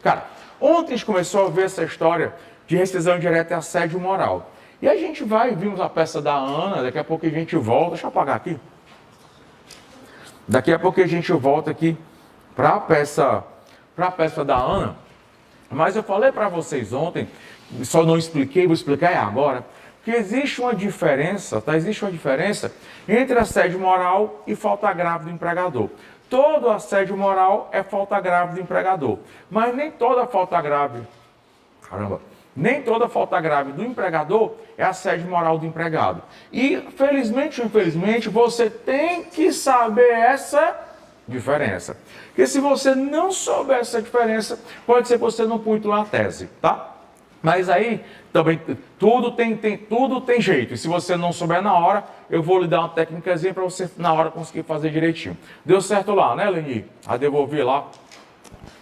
Cara, ontem a gente começou a ver essa história de rescisão direta e assédio moral. E a gente vimos a peça da Ana, daqui a pouco a gente volta, deixa eu apagar aqui. Daqui a pouco a gente volta aqui para a peça da Ana. Mas eu falei para vocês ontem, só não expliquei, vou explicar agora, que existe uma diferença, tá? Existe uma diferença entre assédio moral e falta grave do empregador. Todo assédio moral é falta grave do empregador, mas nem toda falta grave, nem toda falta grave do empregador é assédio moral do empregado. E, felizmente ou infelizmente, você tem que saber essa diferença. Porque se você não souber essa diferença, pode ser que você não pontua a tese, tá? Mas aí, também, tudo tem jeito. E se você não souber na hora, eu vou lhe dar uma técnicazinha para você, na hora, conseguir fazer direitinho. Deu certo lá, né, Leni? A devolver lá.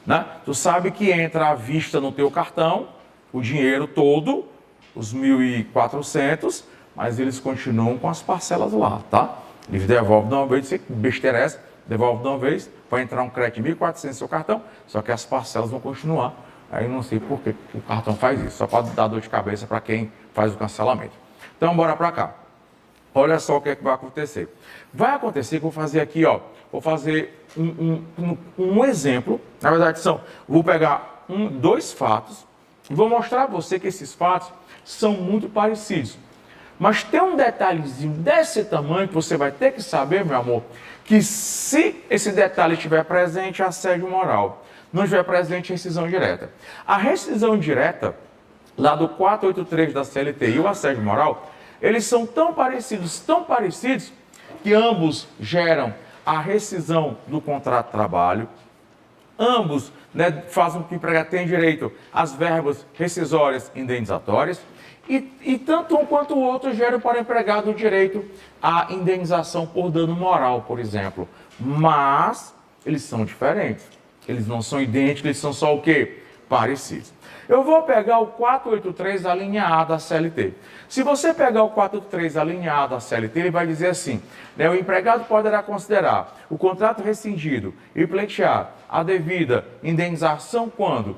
Né? Tu sabe que entra à vista no teu cartão, o dinheiro todo, os 1.400, mas eles continuam com as parcelas lá, tá? Eles devolvem de uma vez, você besteira essa, devolve de uma vez, vai entrar um crédito de 1.400 no seu cartão, só que as parcelas vão continuar. Aí não sei por que o cartão faz isso, só para dar dor de cabeça para quem faz o cancelamento. Então, bora para cá. Olha só o que é que vai acontecer. Vai acontecer que eu vou fazer aqui, ó, vou fazer um exemplo. Na verdade, vou pegar dois fatos e vou mostrar a você que esses fatos são muito parecidos. Mas tem um detalhezinho desse tamanho que você vai ter que saber, meu amor, que se esse detalhe estiver presente, é assédio moral. Não estiver presente, rescisão direta. A rescisão direta, lá do 483 da CLT e o assédio moral, eles são tão parecidos, que ambos geram a rescisão do contrato de trabalho, ambos, né, fazem com que o empregado tenha direito às verbas rescisórias indenizatórias, e tanto um quanto o outro geram para o empregado o direito à indenização por dano moral, por exemplo. Mas eles são diferentes. Eles não são idênticos, eles são só o quê? Parecidos. Eu vou pegar o 483 da linha A da CLT. Se você pegar o 483 da linha A da CLT, ele vai dizer assim, né, o empregado poderá considerar o contrato rescindido e pleitear a devida indenização quando,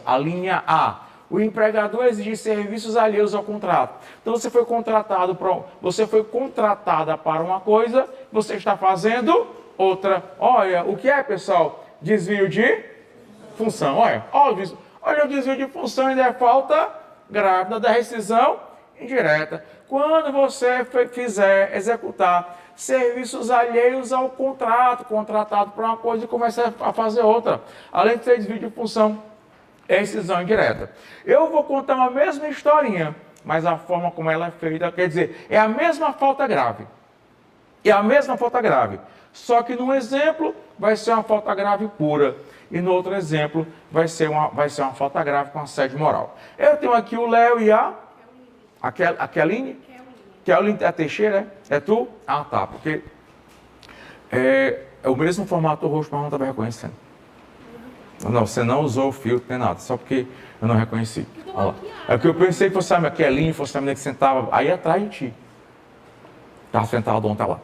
a linha A, o empregador exigir serviços alheios ao contrato. Então você foi contratada para uma coisa, você está fazendo outra. Olha, o que é, pessoal? Desvio de função. Olha o desvio de função ainda é falta grave da rescisão indireta. Quando você fizer executar serviços alheios ao contrato, contratado para uma coisa e começa a fazer outra, além de ter desvio de função, é rescisão indireta. Eu vou contar uma mesma historinha, mas a forma como ela é feita, quer dizer, é a mesma falta grave. É a mesma falta grave. Só que num exemplo vai ser uma falta grave pura. E no outro exemplo vai ser uma falta grave com assédio moral. Eu tenho aqui o Léo e a Keline. Keline é a Teixeira, é tu? Ah, tá, porque é o mesmo formato do rosto, mas não estava reconhecendo. Não, você não usou o filtro nem nada, só porque eu não reconheci. Olha lá. É que eu pensei que fosse a Keline, fosse a menina que sentava aí atrás de ti. Estava sentada ontem lá.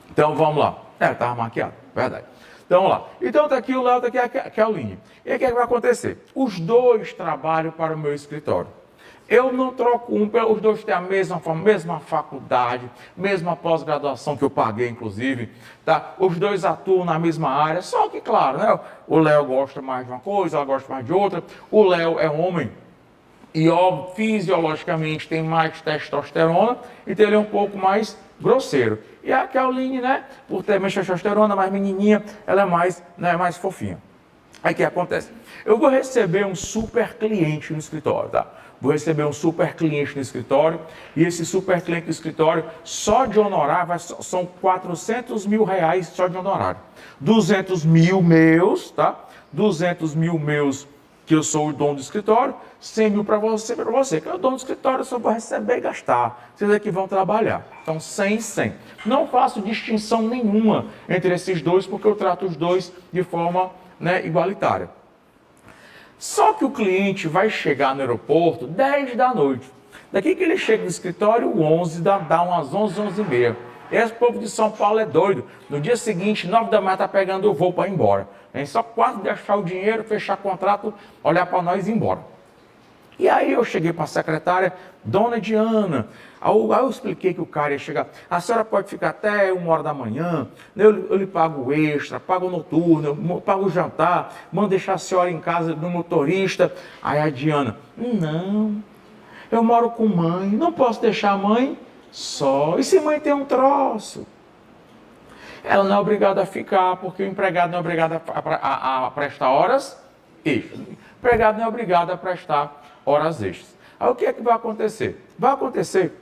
Então vamos lá. Estava maquiado, verdade. Então vamos lá. Então está aqui o Léo, está aqui a Keline. E aí o que vai acontecer? Os dois trabalham para o meu escritório. Eu não troco os dois têm a mesma forma, mesma faculdade, mesma pós-graduação que eu paguei, inclusive. Tá? Os dois atuam na mesma área, só que, claro, né? O Léo gosta mais de uma coisa, ela gosta mais de outra. O Léo é homem e, fisiologicamente, tem mais testosterona, então ele é um pouco mais grosseiro. E a Keline, né, por ter mais testosterona, mais menininha, ela é mais fofinha. Aí o que acontece? Eu vou receber um super cliente no escritório, tá? Vou receber um super cliente no escritório, e esse super cliente no escritório, só de honorário, são 400 mil reais só de honorário. 200 mil meus, tá? 200 mil meus, que eu sou o dono do escritório, 100 mil para você, que é o dono do escritório, eu só vou receber e gastar. Vocês aqui vão trabalhar. Então, 100 e 100. Não faço distinção nenhuma entre esses dois, porque eu trato os dois de forma, né, igualitária. Só que o cliente vai chegar no aeroporto 10 da noite. Daqui que ele chega no escritório, 11, dá umas 11, 11 e meia. Esse povo de São Paulo é doido. No dia seguinte, 9 da manhã, está pegando o voo para ir embora. A gente só quase deixar o dinheiro, fechar contrato, olhar para nós e ir embora. E aí eu cheguei para a secretária, dona Diana, aí eu expliquei que o cara ia chegar, a senhora pode ficar até 1h da manhã, eu lhe pago o extra, pago o noturno, pago o jantar, mando deixar a senhora em casa do motorista. Aí a Diana, não, eu moro com mãe, não posso deixar a mãe só, e se mãe tem um troço? Ela não é obrigada a ficar, porque o empregado não é obrigado a prestar horas extras. O empregado não é obrigado a prestar horas extras. Aí o que é que vai acontecer? Vai acontecer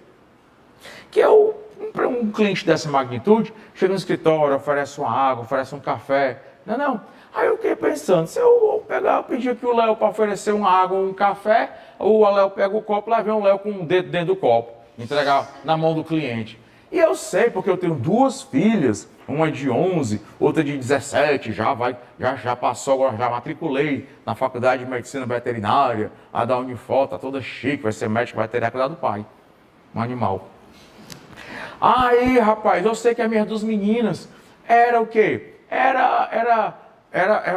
que um cliente dessa magnitude chega no escritório, oferece uma água, oferece um café. Não. Aí eu fiquei pensando, se eu pedir aqui o Léo para oferecer uma água ou um café, o Léo pega o copo, lá vem o Léo com um dedo dentro do copo, entregar na mão do cliente. E eu sei, porque eu tenho 2 filhas, uma de 11, outra de 17, já passou, agora já matriculei na faculdade de medicina veterinária, a da Unifor, tá toda chique, vai ser médico veterinário, cuidar do pai, um animal. Aí, rapaz, eu sei que as minhas 2 meninas era o quê? Era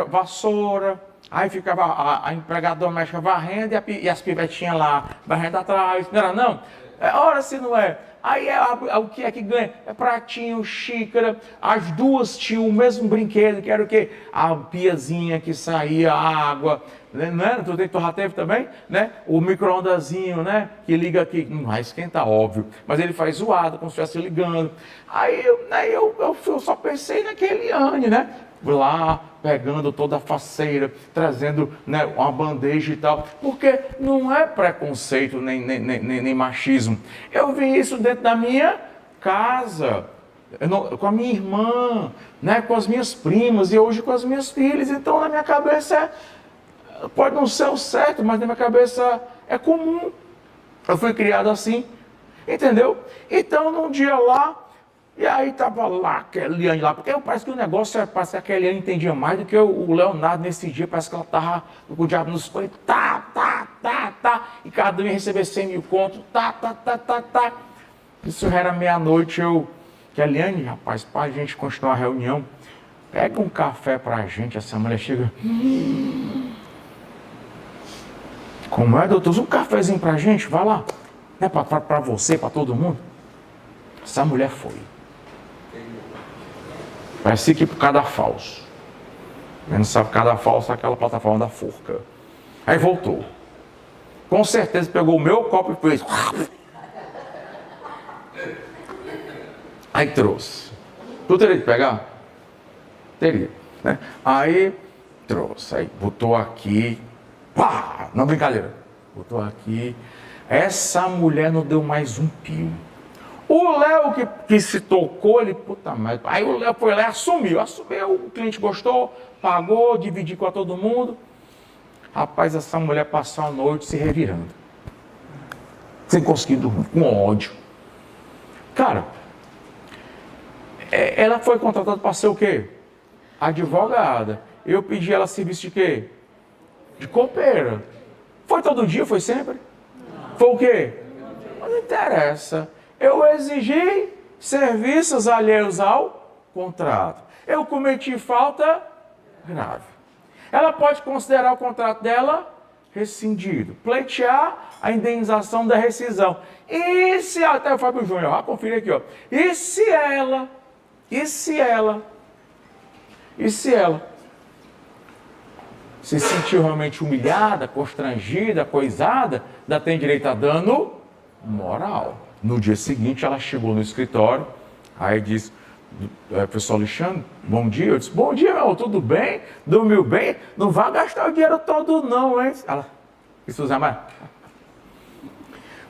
vassoura, aí ficava a empregada doméstica varrendo e as pivetinhas lá, varrendo atrás, não era não? Ora se não é. Aí o que é que ganha? É pratinho, xícara. As 2 tinham o mesmo brinquedo, que era o quê? A piazinha que saía água, não era? Tu já teve também? Né? O micro-ondazinho, né? Que liga aqui, não vai esquentar, óbvio. Mas ele faz zoado, como se estivesse ligando. Aí eu só pensei naquele ano, né? Lá, pegando toda a faceira, trazendo, né, uma bandeja e tal, porque não é preconceito nem machismo. Eu vi isso dentro da minha casa, com a minha irmã, né, com as minhas primas e hoje com as minhas filhas. Então na minha cabeça pode não ser o certo, mas na minha cabeça é comum. Eu fui criado assim, entendeu? Então num dia lá, e aí tava lá, a Eliane lá, porque parece que o negócio, parece que a Eliane entendia mais do que o Leonardo nesse dia, parece que ela tava com o diabo nos coelhos, e cada um ia receber 100 mil contos, Isso já era meia-noite, que a Eliane, rapaz, para a gente continuar a reunião, pega um café pra gente, essa mulher chega, como é, doutor, um cafezinho pra gente, vai lá, né, pra você, pra todo mundo. Essa mulher foi. Parecia que por cada falso. Quem não sabe cada falso é aquela plataforma da forca. Aí voltou. Com certeza pegou o meu copo e fez. Aí trouxe. Tu teria que pegar? Teria. Né? Aí trouxe. Aí botou aqui. Pá! Não, brincadeira. Botou aqui. Essa mulher não deu mais um pio. O Léo que se tocou, ele, puta merda. Aí o Léo foi lá e assumiu, o cliente gostou, pagou, dividiu com todo mundo. Rapaz, essa mulher passou a noite se revirando. Sem conseguir dormir, com ódio. Cara, ela foi contratada para ser o quê? Advogada. Eu pedi ela serviço de quê? De copeira. Foi todo dia, foi sempre? Foi o quê? Não interessa. Eu exigi serviços alheios ao contrato. Eu cometi falta grave. Ela pode considerar o contrato dela rescindido, pleitear a indenização da rescisão. E se até o Fábio Júnior, confira aqui, ó. E se ela se sentiu realmente humilhada, constrangida, coisada, ainda tem direito a dano moral. No dia seguinte, ela chegou no escritório, aí disse, professor Alexandre, bom dia. Eu disse, bom dia, meu, tudo bem? Dormiu bem? Não vai gastar o dinheiro todo não, hein? Ela, Suzana, mas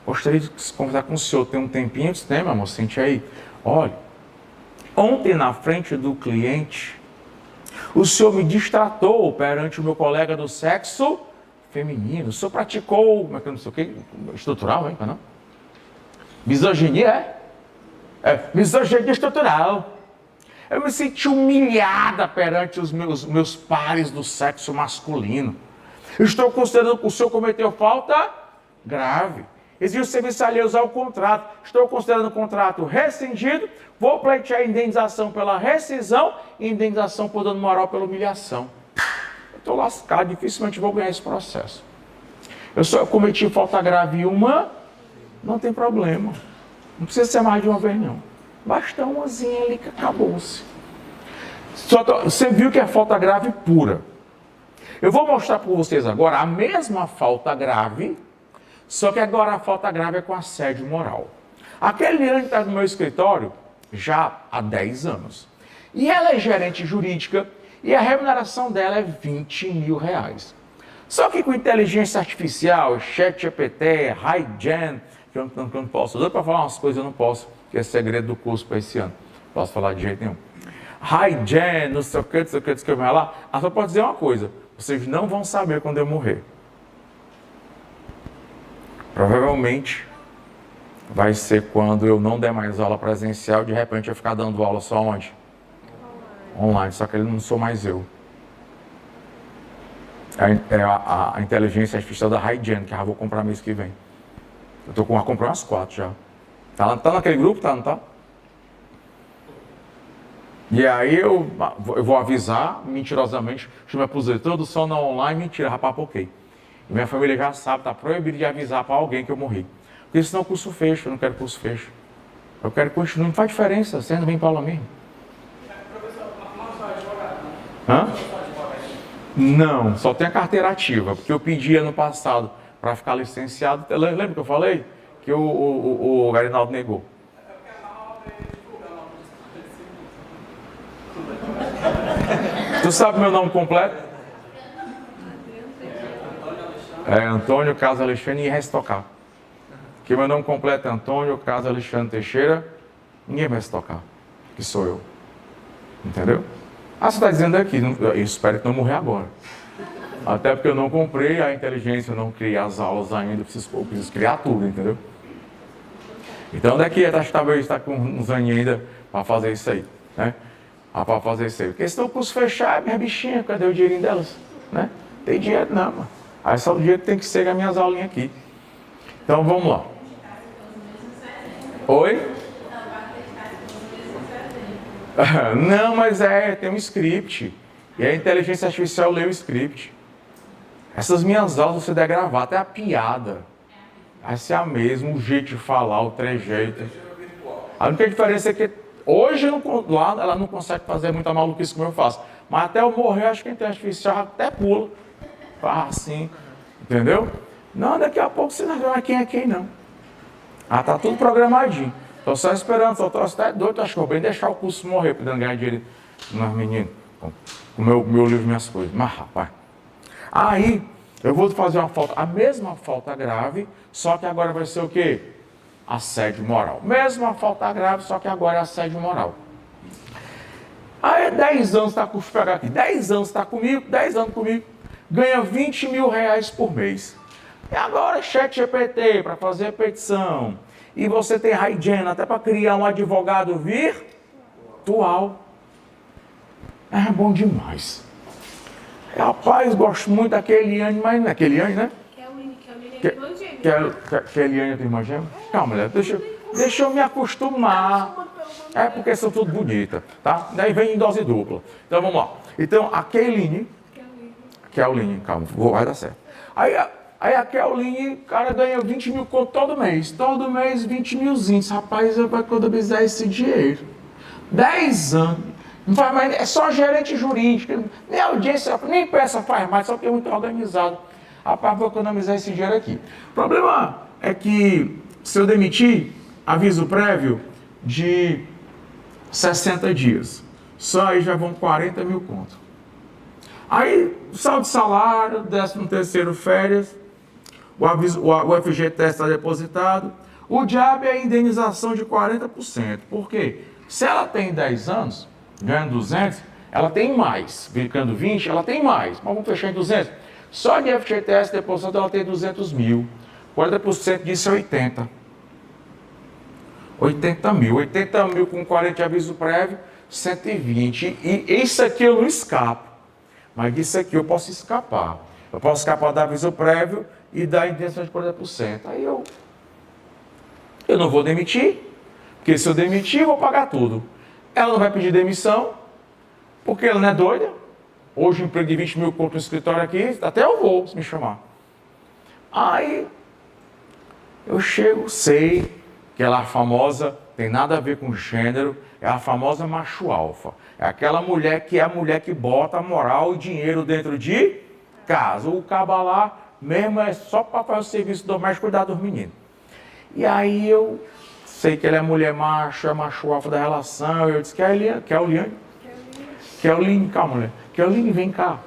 gostaria de conversar com o senhor, tem um tempinho? Eu disse, tem, meu amor, sente aí. Olha, ontem na frente do cliente, o senhor me distratou perante o meu colega do sexo feminino. O senhor praticou, como é que eu não sei o que, estrutural, hein, não? Misoginia, misoginia estrutural. Eu me senti humilhada perante os meus pares do sexo masculino. Estou considerando que o senhor cometeu falta grave. exige o serviço alheio usar o contrato, estou considerando o contrato rescindido, vou pleitear a indenização pela rescisão e indenização por dano moral pela humilhação. Eu estou lascado, dificilmente vou ganhar esse processo. Eu só cometi falta grave uma, não tem problema. Não precisa ser mais de uma vez, não. Basta umazinha ali que acabou-se. Você viu que é falta grave pura. Eu vou mostrar para vocês agora a mesma falta grave, só que agora a falta grave é com assédio moral. Aquele ano está no meu escritório já há 10 anos. E ela é gerente jurídica e a remuneração dela é 20 mil reais. Só que com inteligência artificial, ChatGPT, HiGen, que eu não posso. Eu para falar umas coisas, eu não posso, que é segredo do curso para esse ano. Não posso falar de jeito nenhum. HiGen, não sei o que, não sei o que, não sei o que, vai lá. Ela só pode dizer uma coisa: vocês não vão saber quando eu morrer. Provavelmente vai ser quando eu não der mais aula presencial, de repente eu ficar dando aula só onde? Online, só que ele não sou mais eu. É a inteligência artificial da HiGen, que eu vou comprar mês que vem. Eu tô comprando umas 4 já. Tá naquele grupo, tá, não tá? E aí eu vou avisar, mentirosamente, chama aposentando só na online, mentira, rapapoquei. E minha família já sabe, tá proibido de avisar para alguém que eu morri. Porque senão o curso fecha, eu não quero curso fecha. Eu quero continuar, não faz diferença, você não vem para aula mesmo. Professor, não sou advogado, Hã? não sou advogado. Não, só tem a carteira ativa, porque eu pedi ano passado para ficar licenciado. Lembra que eu falei? Que o Garinaldo negou. Tu sabe meu nome completo? É Antônio Carlos Alexandre e Restocar. Que meu nome completo é Antônio Carlos Alexandre Teixeira. Ninguém vai se tocar, que sou eu. Entendeu? Ah, você está dizendo aqui, eu espero que não morrer agora. Até porque eu não comprei a inteligência, eu não criei as aulas ainda, eu preciso criar tudo, entendeu? Então daqui acho que talvez está com uns aninhos ainda para fazer isso aí, né? Para fazer isso aí. Porque se o curso fechar, minha bichinha, cadê o dinheirinho delas? Né? Tem dinheiro não, mano. Aí só o dinheiro que tem que ser as minhas aulinhas aqui. Então vamos lá. Oi? Não, mas tem um script. E a inteligência artificial lê o script. Essas minhas aulas você deve gravar, até a piada. Vai ser a mesma, o jeito de falar, o trejeito. A única diferença é que hoje lá ela não consegue fazer muita maluquice como eu faço. Mas até eu morrer, acho que a inteligência artificial até pula. Faz assim, entendeu? Não, daqui a pouco você não vai ver quem é quem, não. Ah, tá tudo programadinho. Tô só esperando, só tô até doido, acho que eu vou bem deixar o curso morrer, podendo ganhar dinheiro nas meninas, com o meu livro e minhas coisas. Mas, rapaz, aí eu vou fazer uma falta, a mesma falta grave, só que agora vai ser o quê? Assédio moral. Mesma falta grave, só que agora é assédio moral. Aí 10 anos está com o pegar aqui, 10 anos está comigo, 10 anos comigo, ganha 20 mil reais por mês. E agora ChatGPT para fazer a petição. E você tem HiGen até para criar um advogado virtual. É bom demais. Rapaz, gosto muito da Eliane, mas não é Eliane, né? Eliane é tua irmã gêmea? Calma, mulher, deixa eu me acostumar. É porque são tudo bonitas, tá? Daí vem em dose dupla. Então vamos lá. Então a Keline, calma, vai dar certo. Aí a Keline, cara, ganha 20 mil conto todo mês. Todo mês 20 milzinhos. Rapaz, eu vou economizar esse dinheiro. 10 anos. Não faz mais, é só gerente jurídico. Nem audiência, nem peça faz mais, só que é muito organizado. Rapaz, vou economizar esse dinheiro aqui. O problema é que se eu demitir, aviso prévio de 60 dias. Só aí já vão 40 mil conto. Aí, saldo de salário, 13º férias, o FGTS está depositado. O diabo é a indenização de 40%. Por quê? Se ela tem 10 anos, ganhando 200, ela tem mais. Ficando 20, ela tem mais. Mas vamos fechar em 200. Só de FGTS depositado ela tem 200 mil. 40% disso é 80. 80 mil. 80 mil com 40 de aviso prévio, 120. E isso aqui eu não escapo. Mas disso aqui eu posso escapar. Eu posso escapar do aviso prévio e da indenização de 40%. Aí eu Eu não vou demitir, porque se eu demitir, eu vou pagar tudo. Ela não vai pedir demissão, porque ela não é doida. Hoje, um emprego de 20 mil conto no escritório aqui, até eu vou, se me chamar. Aí, eu chego, sei que ela é famosa, tem nada a ver com gênero, é a famosa macho alfa. É aquela mulher que é a mulher que bota moral e dinheiro dentro de casa. O caba lá mesmo é só para fazer o serviço doméstico e cuidar dos meninos. E aí eu sei que ela é mulher macho, é macho alfa da relação. Eu disse, Keline, calma, mulher. Keline, vem cá.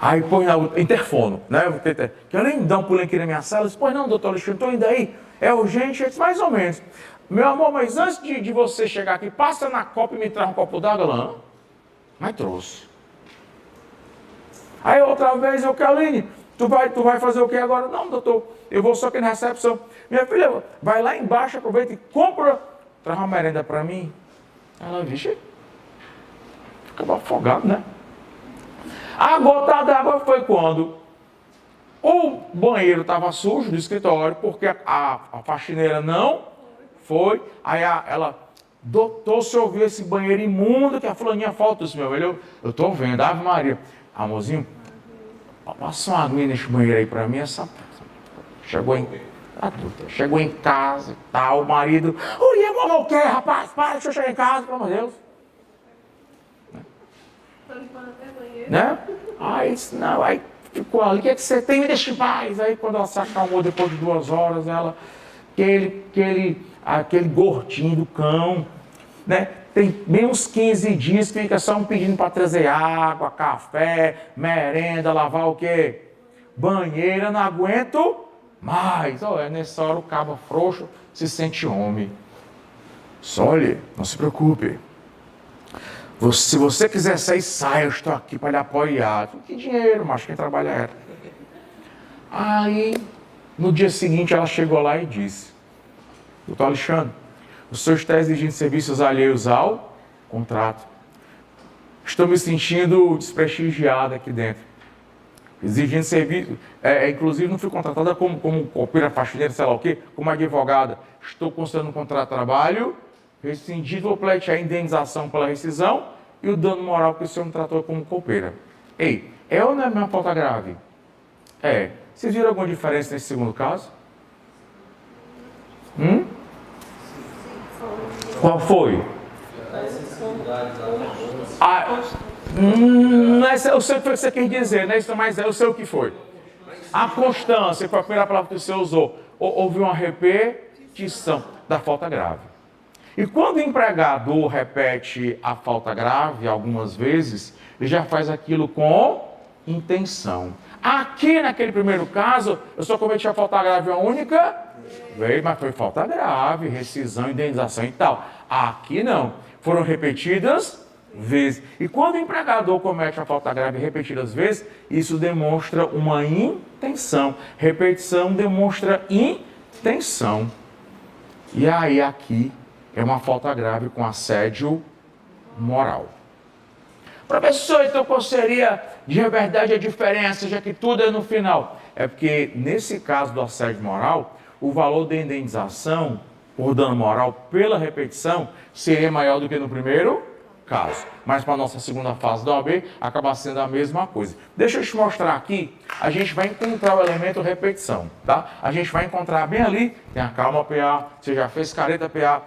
Aí põe o interfono, né? Keline, dá um pulinho aqui na minha sala. Eu disse, pois não, doutor Alexandre, estou indo aí. É urgente? Eu disse, mais ou menos. Meu amor, mas antes de você chegar aqui, passa na copa e me traz um copo d'água lá. Mas trouxe. Aí outra vez, eu, Keline, tu vai fazer o que agora? Não, doutor, eu vou só aqui na recepção. Minha filha, vai lá embaixo, aproveita e compra, traz uma merenda para mim. Ela, vixe, acabou afogado, né? A gota d'água foi quando o banheiro estava sujo do escritório, porque a faxineira não foi. Aí ela, doutor, se ouviu esse banheiro imundo que a fulaninha falta, meu velho, eu estou vendo, Ave Maria. Amorzinho, passa uma aguinha nesse banheiro aí para mim, essa chegou em casa e tal, o marido, o que, rapaz? Para, deixa eu chegar em casa, pelo amor de Deus. Né? Aí, não, aí ficou ali, o que é que você tem? Me deixa em paz. Aí quando ela se acalmou depois de 2 horas, ela, aquele gordinho do cão, né? Tem bem uns 15 dias que fica só um pedindo para trazer água, café, merenda, lavar o quê? Banheira, não aguento mais. Olha, nessa hora o cabo frouxo se sente homem. Só olhe, não se preocupe. Se você quiser sair, saia, eu estou aqui para lhe apoiar. Que dinheiro, macho, quem trabalha é. Aí, no dia seguinte, ela chegou lá e disse, doutor Alexandre, o senhor está exigindo serviços alheios ao contrato. Estou me sentindo desprestigiado aqui dentro. Exigindo serviço, inclusive não fui contratada como copeira, faxineira, sei lá o quê, como advogada. Estou considerando um contrato de trabalho rescindido, vou pleitear a indenização pela rescisão e o dano moral que o senhor me tratou como copeira. Ei, é ou não é minha falta grave? É. Vocês viram alguma diferença nesse segundo caso? Qual foi? Eu sei o que você quis dizer, né? Mas eu sei o que foi. A constância, foi a primeira palavra que você usou. Houve uma repetição da falta grave. E quando o empregador repete a falta grave algumas vezes, ele já faz aquilo com intenção. Aqui naquele primeiro caso, eu só cometi a falta grave uma única vez, mas foi falta grave, rescisão, indenização e tal. Aqui não. Foram repetidas vezes. E quando o empregador comete a falta grave repetidas vezes, isso demonstra uma intenção. Repetição demonstra intenção. E aí aqui é uma falta grave com assédio moral. Professor, então qual seria de verdade a diferença, já que tudo é no final? É porque nesse caso do assédio moral, o valor da indenização por dano moral pela repetição seria maior do que no primeiro caso. Mas para a nossa segunda fase da OAB, acaba sendo a mesma coisa. Deixa eu te mostrar aqui, a gente vai encontrar o elemento repetição, tá? A gente vai encontrar bem ali, tem a calma PA, você já fez careta PA.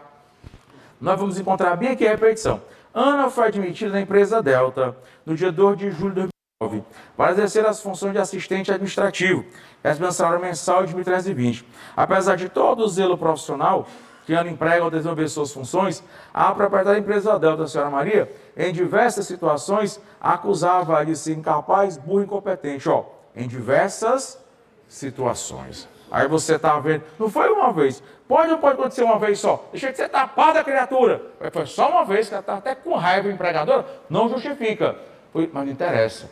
Nós vamos encontrar bem aqui a repetição. Ana foi admitida na empresa Delta no dia 2 de julho de 2009 para exercer as funções de assistente administrativo, recebendo salário mensal de R$ 1.320. Apesar de todo o zelo profissional que Ana emprega ao desenvolver suas funções, a proprietária da empresa Delta, a senhora Maria, em diversas situações, acusava de ser incapaz, burro e incompetente. Em diversas situações. Aí você está vendo, não foi uma vez, pode ou pode acontecer uma vez só, deixa de ser tapado a criatura, foi só uma vez, que ela está até com raiva empregadora, não justifica, mas não interessa,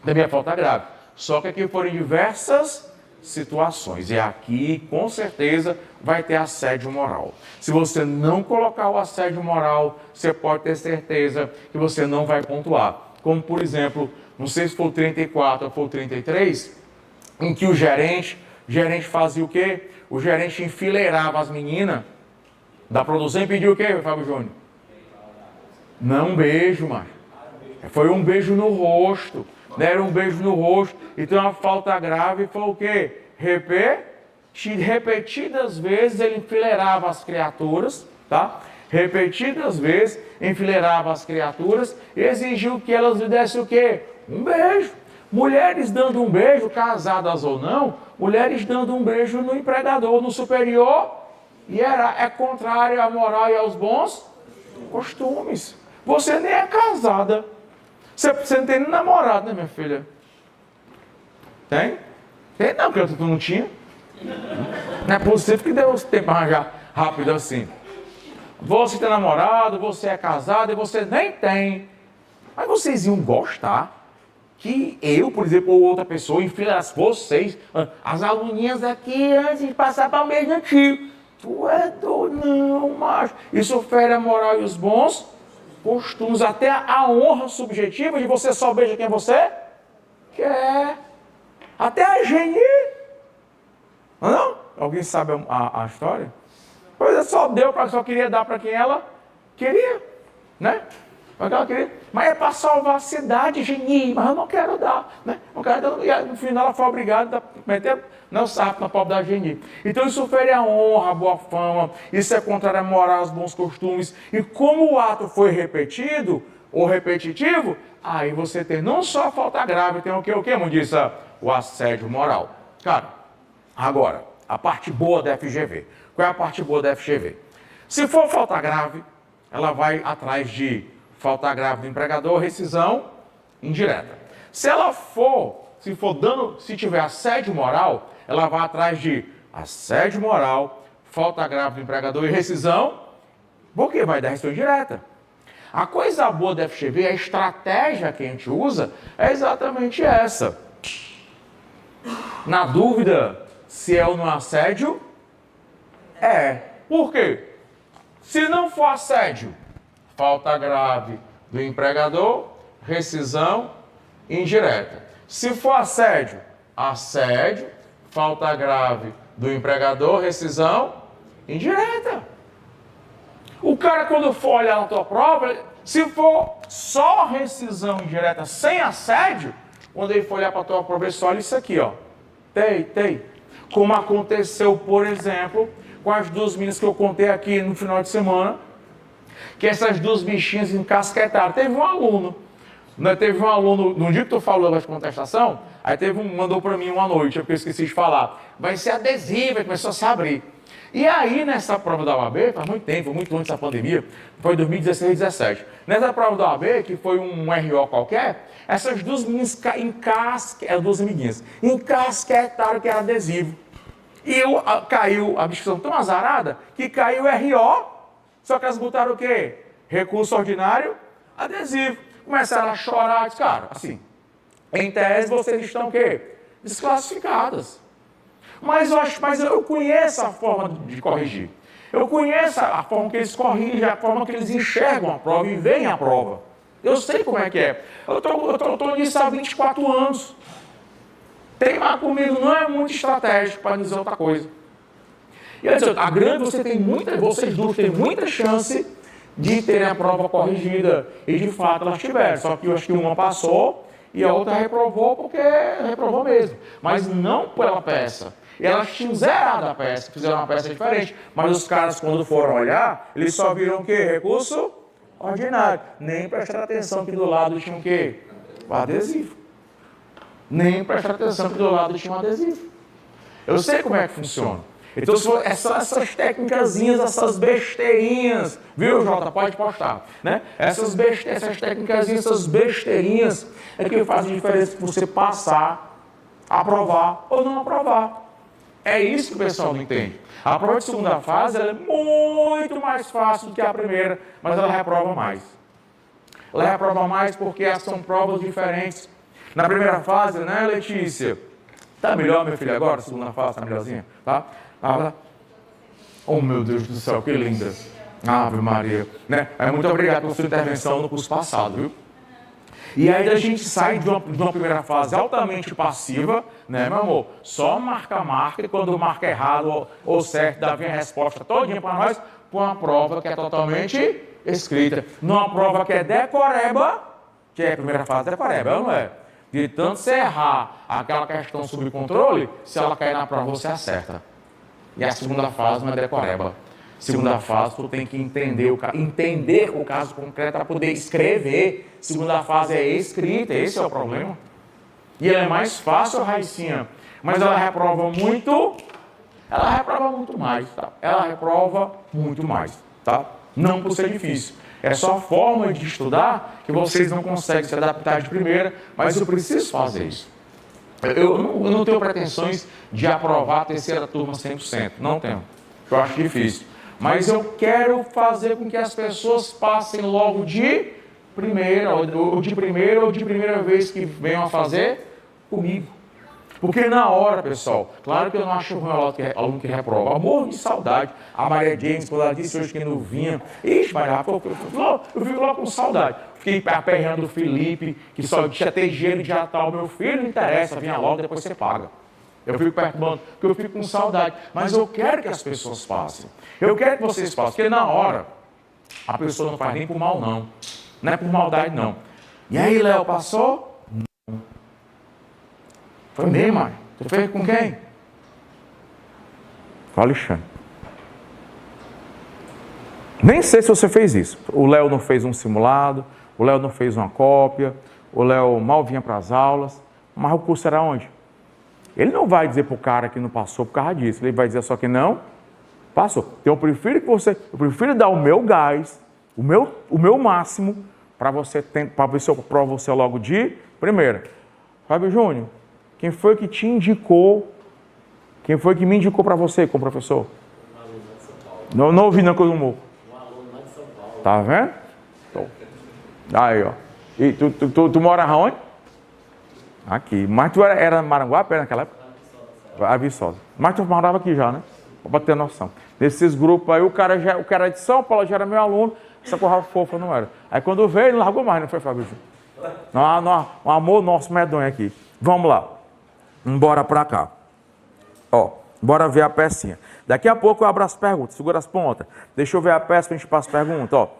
também é falta grave, só que aqui foram diversas situações, e aqui com certeza vai ter assédio moral. Se você não colocar o assédio moral, você pode ter certeza que você não vai pontuar, como por exemplo, não sei se foi o 34 ou foi o 33, em que o gerente O gerente fazia o quê? O gerente enfileirava as meninas da produção e pediu o quê, Fábio Júnior? Não um beijo, mas foi um beijo no rosto. Deram um beijo no rosto. Então a falta grave foi o quê? Repetidas vezes ele enfileirava as criaturas, tá? Repetidas vezes enfileirava as criaturas e exigiu que elas lhe dessem o quê? Um beijo. Mulheres dando um beijo, casadas ou não, mulheres dando um beijo no empregador, no superior, e é contrário à moral e aos bons costumes. Você nem é casada. Você não tem nem namorado, né, minha filha? Tem? Tem não, porque tu não tinha. Não é possível que deu tempo para arranjar rápido assim. Você tem namorado, você é casado e você nem tem. Mas vocês iam gostar que eu, por exemplo, ou outra pessoa, enfilasse vocês, as aluninhas aqui antes de passar para o mês antigo. Tu é doido, não, macho. Isso fere a moral e os bons costumes, até a honra subjetiva de você só beija quem você quer. Até a Geni. Não? Alguém sabe a história? Pois é, só queria dar para quem ela queria, né? Mas é para salvar a cidade, Geni, mas eu não quero dar, né? Não quero dar, e no final ela foi obrigada a meter o sapo na pobre da Geni. Então isso fere a honra, a boa fama, isso é contrário à moral, aos bons costumes. E como o ato foi repetido ou repetitivo, aí você tem não só a falta grave, tem o que, como disse o assédio moral. Cara, agora, a parte boa da FGV. Qual é a parte boa da FGV? Se for falta grave, ela vai atrás de falta grave do empregador, rescisão indireta. Se tiver assédio moral, ela vai atrás de assédio moral, falta grave do empregador e rescisão, porque vai dar rescisão indireta. A coisa boa da FGV, a estratégia que a gente usa, é exatamente essa. Na dúvida se é ou não assédio, é. Por quê? Se não for assédio, falta grave do empregador, rescisão indireta. Se for assédio, falta grave do empregador, rescisão indireta. O cara, quando for olhar na tua prova, se for só rescisão indireta sem assédio, quando ele for olhar para a tua prova, ele só olha isso aqui, ó. Tem. Como aconteceu, por exemplo, com as duas meninas que eu contei aqui no final de semana, que essas duas bichinhas encasquetaram. Teve um aluno, no dia que tu falou da contestação, aí mandou para mim uma noite, porque eu esqueci de falar. Vai ser adesivo, começou a se abrir. E aí, nessa prova da OAB, faz muito tempo, foi muito antes da pandemia, foi 2016, 2017. Nessa prova da OAB, que foi um RO qualquer, essas duas meninas duas amiguinhas, encasquetaram que era adesivo. E caiu a discussão tão azarada que caiu o RO, só que elas botaram o quê? Recurso ordinário, adesivo. Começaram a chorar, disse, cara, assim, em tese vocês estão o quê? Desclassificadas. Mas eu conheço a forma de corrigir. Eu conheço a forma que eles corrigem, a forma que eles enxergam a prova e veem a prova. Eu sei como é que é. Eu estou nisso há 24 anos. Teimar comigo não é muito estratégico, para dizer outra coisa. E eu disse, vocês duas têm muita chance de terem a prova corrigida. E de fato elas tiveram. Só que eu acho que uma passou e a outra reprovou porque reprovou mesmo. Mas não pela peça. E elas tinham zerado a peça, fizeram uma peça diferente. Mas os caras, quando foram olhar, eles só viram o quê? Recurso ordinário. Nem prestaram atenção que do lado tinha o quê? O adesivo. Nem prestaram atenção que do lado tinha um adesivo. Eu sei como é que funciona. Então, essas técnicazinhas, essas besteirinhas, viu, Jota? Pode postar, né? Essas técnicazinhas, essas besteirinhas é que fazem diferença para você passar, aprovar ou não aprovar. É isso que o pessoal não entende. A prova de segunda fase ela é muito mais fácil do que a primeira, mas ela reprova mais. Ela reprova mais porque são provas diferentes. Na primeira fase, né, Letícia? Tá melhor, meu filho, agora? Segunda fase, tá melhorzinha? Tá? Oh, meu Deus do céu, que linda. Ave Maria. Né? Muito obrigado pela sua intervenção no curso passado, viu? E aí a gente sai de uma primeira fase altamente passiva, né, meu amor? Só marca, e quando marca errado ou certo, dá vem a resposta todinha para nós, para uma prova que é totalmente escrita. Numa prova que é decoreba, que é a primeira fase decoreba, não é? De tanto você errar aquela questão sobre controle, se ela cair na prova, você acerta. E a segunda fase não é decoreba. Segunda fase, tu tem que entender o caso concreto para poder escrever. Segunda fase é escrita, esse é o problema. E ela é mais fácil, Raicinha, mas ela reprova muito mais, tá? Ela reprova muito mais, tá? Não por ser difícil. É só a forma de estudar que vocês não conseguem se adaptar de primeira, mas eu preciso fazer isso. Eu não tenho pretensões de aprovar a terceira turma 100%, não tenho. Eu acho difícil. Mas eu quero fazer com que as pessoas passem logo de primeira, ou de primeira vez que venham a fazer comigo. Porque na hora, pessoal, claro que eu não acho ruim aluno que reprova. Amor de saudade. A Maria James, quando ela disse hoje que não vinha, ixi, Maria, eu fico logo com saudade. Fiquei aperreando o Felipe, que só tinha ter dinheiro de tal. Meu filho, não interessa, vinha logo, depois você paga. Eu fico perturbando, porque eu fico com saudade. Mas eu quero que as pessoas passem. Eu quero que vocês passem, porque na hora, a pessoa não faz nem por mal, não. Não é por maldade, não. E aí, Léo, passou? Não. Foi mesmo, mãe? Tu fez com quem? Com o Alexandre. Nem sei se você fez isso. O Léo não fez um simulado, o Léo não fez uma cópia, o Léo mal vinha para as aulas, mas o curso era onde? Ele não vai dizer para o cara que não passou por causa disso. Ele vai dizer só que não passou. Então eu prefiro dar o meu gás, o meu máximo, para ver se eu provo você logo de primeira. Fábio Júnior, quem foi que te indicou? Quem foi que me indicou para você como professor? Um aluno lá de São Paulo. Não ouvi não que eu não morro. Um aluno lá de São Paulo. Tá vendo? Então, aí, ó. E tu mora onde? Aqui. Mas tu era Maranguape naquela época? A Viçosa. Mas tu morava aqui já, né? Pra ter noção. Nesses grupos aí, o cara de São Paulo já era meu aluno, essa porra fofa não era. Aí quando veio, ele não largou mais, não foi, Fábio? Não, um amor nosso medonho aqui. Vamos lá. Bora pra cá. Ó, bora ver a pecinha. Daqui a pouco eu abro as perguntas, segura as pontas. Deixa eu ver a peça pra gente passar as perguntas, ó.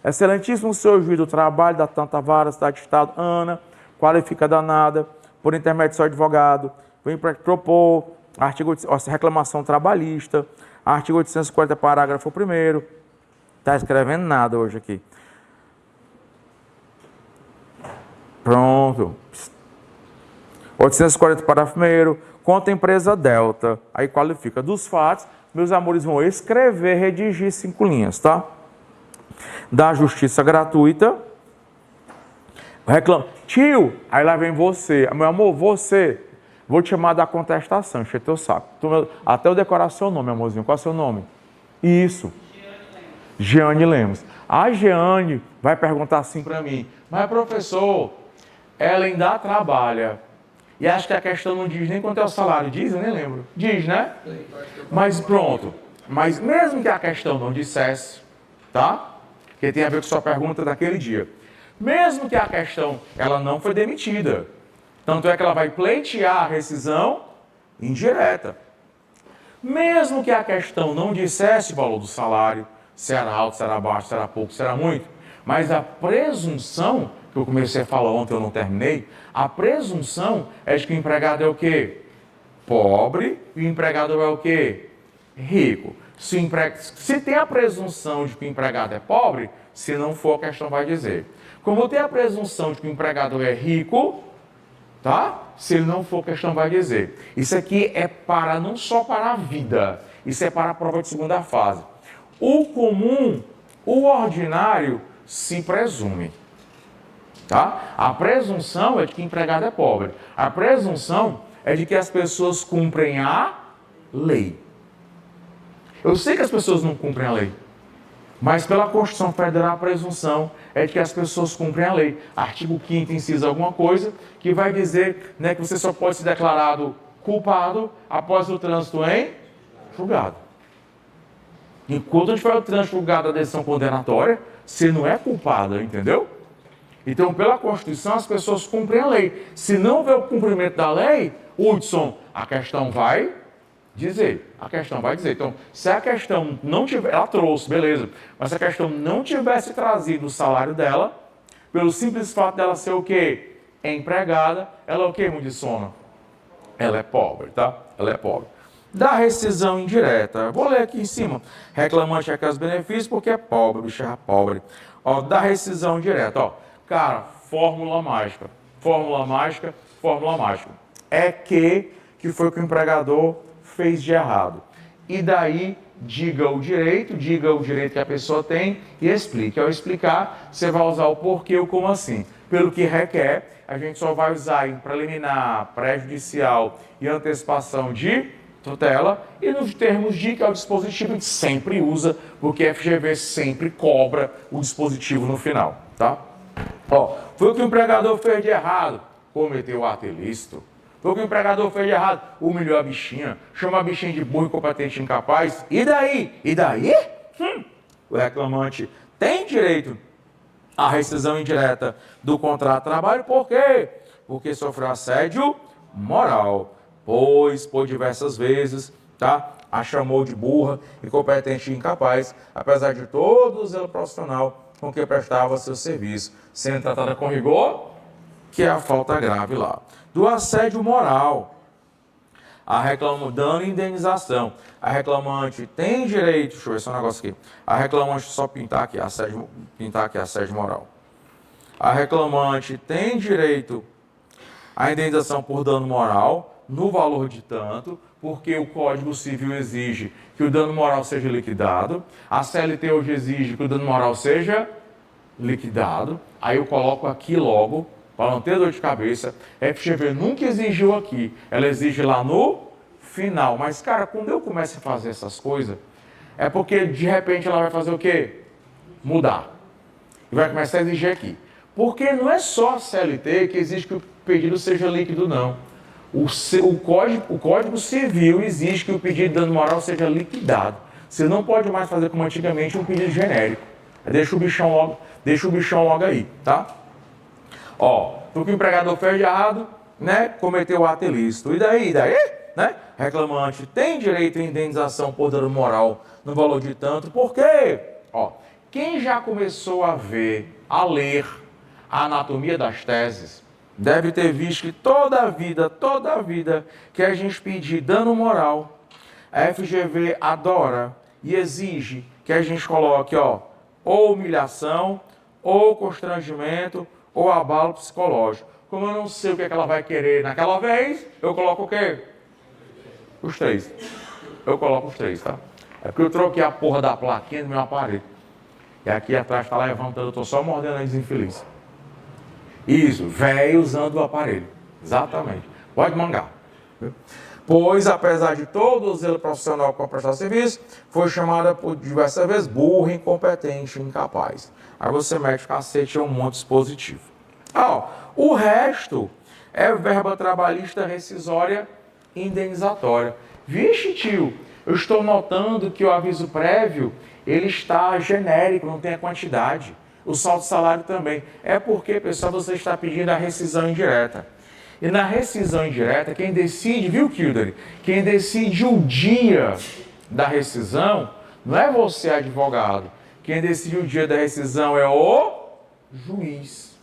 Excelentíssimo senhor juiz do trabalho da Tanta Vara, cidade de Estado, Ana, qualifica danada, por intermédio do seu advogado, vem para propor artigo reclamação trabalhista, artigo 840, parágrafo 1º. Está escrevendo nada hoje aqui. Pronto. 840, parágrafo 1º, contra a empresa Delta. Aí qualifica dos fatos. Meus amores vão escrever, redigir 5 linhas, tá? Da justiça gratuita. Reclama. Tio, aí lá vem você. Meu amor, você. Vou te chamar da contestação, encher teu saco. Até eu decorar seu nome, amorzinho. Qual é o seu nome? Isso. Jeane Lemos. A Jeane vai perguntar assim para mim. Mas, professor, ela ainda trabalha. E acho que a questão não diz nem quanto é o salário. Diz? Eu nem lembro. Diz, né? Mas pronto. Mas mesmo que a questão não dissesse, tá? Que tem a ver com sua pergunta daquele dia. Mesmo que a questão, ela não foi demitida. Tanto é que ela vai pleitear a rescisão indireta. Mesmo que a questão não dissesse o valor do salário, se era alto, se era baixo, se era pouco, se era muito, mas a presunção, que eu comecei a falar ontem, eu não terminei, a presunção é de que o empregado é o quê? Pobre, e o empregador é o quê? Rico. Se tem a presunção de que o empregado é pobre, se não for, a questão vai dizer. Como tem a presunção de que o empregador é rico, tá? Se ele não for, a questão vai dizer. Isso aqui é para não só para a vida, isso é para a prova de segunda fase. O comum, o ordinário, se presume. Tá? A presunção é de que o empregado é pobre. A presunção é de que as pessoas cumprem a lei. Eu sei que as pessoas não cumprem a lei, mas pela Constituição Federal a presunção é de que as pessoas cumprem a lei. Artigo 5º incisa alguma coisa que vai dizer, né, que você só pode ser declarado culpado após o trânsito em julgado. Enquanto a gente faz o trânsito julgado da decisão condenatória, você não é culpado, entendeu? Então, pela Constituição, as pessoas cumprem a lei. Se não houver o cumprimento da lei, Hudson, a questão vai dizer. A questão vai dizer. Então, se a questão não tiver... Ela trouxe, beleza. Mas se a questão não tivesse trazido o salário dela, pelo simples fato dela ser o quê? Empregada, ela é o quê, Mundissona? Ela é pobre, tá? Ela é pobre. Da rescisão indireta. Vou ler aqui em cima. Reclamante requer os benefícios porque é pobre, bicho é pobre. Ó, da rescisão direta, ó. Cara, fórmula mágica. Fórmula mágica, fórmula mágica. É que foi o que o empregador fez de errado. E daí, diga o direito que a pessoa tem e explique. Ao explicar, você vai usar o porquê ou como assim. Pelo que requer, a gente só vai usar em preliminar, prejudicial e antecipação de tutela, e nos termos de, que é o dispositivo, a gente sempre usa, porque a FGV sempre cobra o dispositivo no final, tá? Ó, foi o que o empregador fez de errado, cometeu ato ilícito. Foi o que o empregador fez de errado, humilhou a bichinha, chamou a bichinha de burro, incompetente, incapaz. E daí? E daí? O reclamante tem direito à rescisão indireta do contrato de trabalho, por quê? Porque sofreu assédio moral. Pois, por diversas vezes, tá? A chamou de burra, incompetente e incapaz, apesar de todo o zelo profissional com que prestava seu serviço, sendo tratada com rigor, que é a falta grave lá. Do assédio moral, dano e indenização. A reclamante tem direito, deixa eu ver só um negócio aqui. A reclamante, só pintar aqui, assédio moral. A reclamante tem direito à indenização por dano moral, no valor de tanto, porque o Código Civil exige que o dano moral seja liquidado, a CLT hoje exige que o dano moral seja liquidado, aí eu coloco aqui logo, para não ter dor de cabeça. A FGV nunca exigiu aqui, ela exige lá no final. Mas, cara, quando eu começo a fazer essas coisas, é porque de repente ela vai fazer o quê? Mudar. E vai começar a exigir aqui. Porque não é só a CLT que exige que o pedido seja líquido, não. O Código Civil exige que o pedido de dano moral seja liquidado. Você não pode mais fazer como antigamente um pedido genérico. Deixa o bichão logo aí, tá? Ó, porque o empregador fez de errado, né? Cometeu o ato ilícito. E daí, né? Reclamante tem direito à indenização por dano moral no valor de tanto. Por quê? Ó, quem já começou a ler a anatomia das teses, deve ter visto que toda a vida que a gente pedir dano moral, a FGV adora e exige que a gente coloque, ó, ou humilhação, ou constrangimento, ou abalo psicológico. Como eu não sei o que ela vai querer naquela vez, eu coloco o quê? Os três. Eu coloco os três, tá? É porque eu troquei a porra da plaquinha do meu aparelho. E aqui atrás está levantando, eu tô só mordendo a desinfeliz. Isso, velho usando o aparelho. Exatamente. Pode mangar. Pois, apesar de todo o zelo profissional para prestar serviço, foi chamada por diversas vezes burra, incompetente, incapaz. Aí você mete o cacete a um monte dispositivo. O resto é verba trabalhista rescisória indenizatória. Vixe, tio, eu estou notando que o aviso prévio, ele está genérico, não tem a quantidade. O saldo salário também. É porque, pessoal, você está pedindo a rescisão indireta. E na rescisão indireta, quem decide, viu, Kildare? Quem decide o dia da rescisão não é você, advogado. Quem decide o dia da rescisão é o juiz.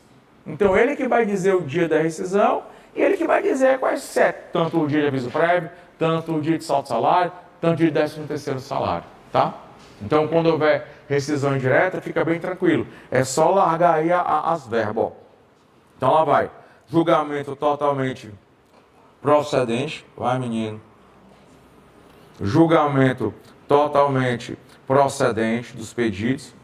Então, ele que vai dizer o dia da rescisão e ele que vai dizer quais são. Tanto o dia de aviso prévio, tanto o dia de saldo salário, tanto o dia de 13º salário, tá? Então, quando houver rescisão indireta, fica bem tranquilo. É só largar aí as verbas, ó. Então, lá vai. Julgamento totalmente procedente. Vai, menino. Julgamento totalmente procedente dos pedidos.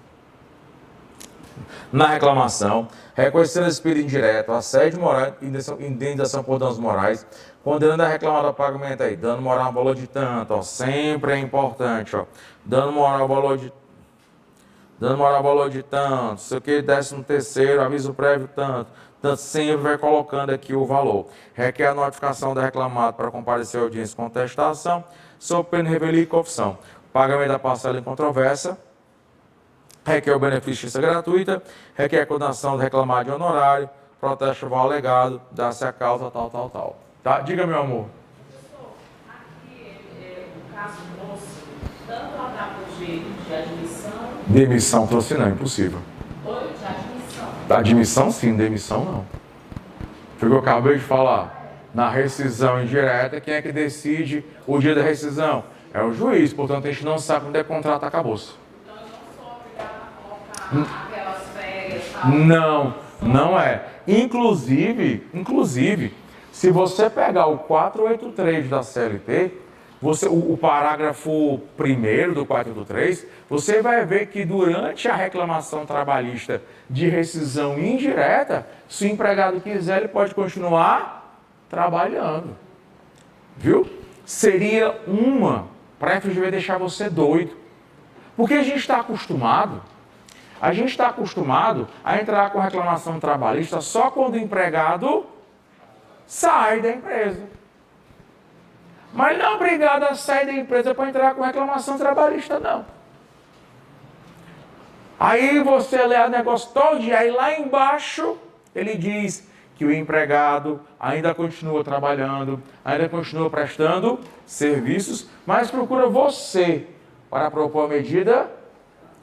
Na reclamação, reconhecendo esse pedido indireto, assédio moral, indenização por danos morais, condenando a reclamada ao pagamento aí, dano moral valor de tanto, ó, sempre é importante, ó, dano moral valor de tanto, sei o que, 13º, aviso prévio tanto, sempre vai colocando aqui o valor. Requer a notificação da reclamada para comparecer à audiência de contestação, sob pena de revelia e confissão. Pagamento da parcela em controvérsia requer o benefício de gratuita, requer condenação de reclamar de honorário, protesto ao alegado, dá-se a causa, tal. Tá? Diga, meu amor. Professor, aqui o caso trouxe tanto a WG de admissão. Demissão trouxe não, impossível. Ou de admissão. Da admissão sim, demissão não. Foi o que eu acabei de falar. Na rescisão indireta, quem é que decide o dia da rescisão? É o juiz, portanto a gente não sabe quando é contrato, acabou-se. Então eu não sou obrigada a colocar aquelas férias, tal. Não é. Inclusive, se você pegar o 483 da CLT, o parágrafo 1º do 483, você vai ver que durante a reclamação trabalhista de rescisão indireta, se o empregado quiser, ele pode continuar trabalhando. Viu? Seria para a FGV deixar você doido. Porque a gente está acostumado a entrar com reclamação trabalhista só quando o empregado sai da empresa. Mas não é obrigado a sair da empresa para entrar com reclamação trabalhista, não. Aí você lê o negócio todo dia, aí lá embaixo ele diz que o empregado ainda continua trabalhando, ainda continua prestando serviços, mas procura você para propor a medida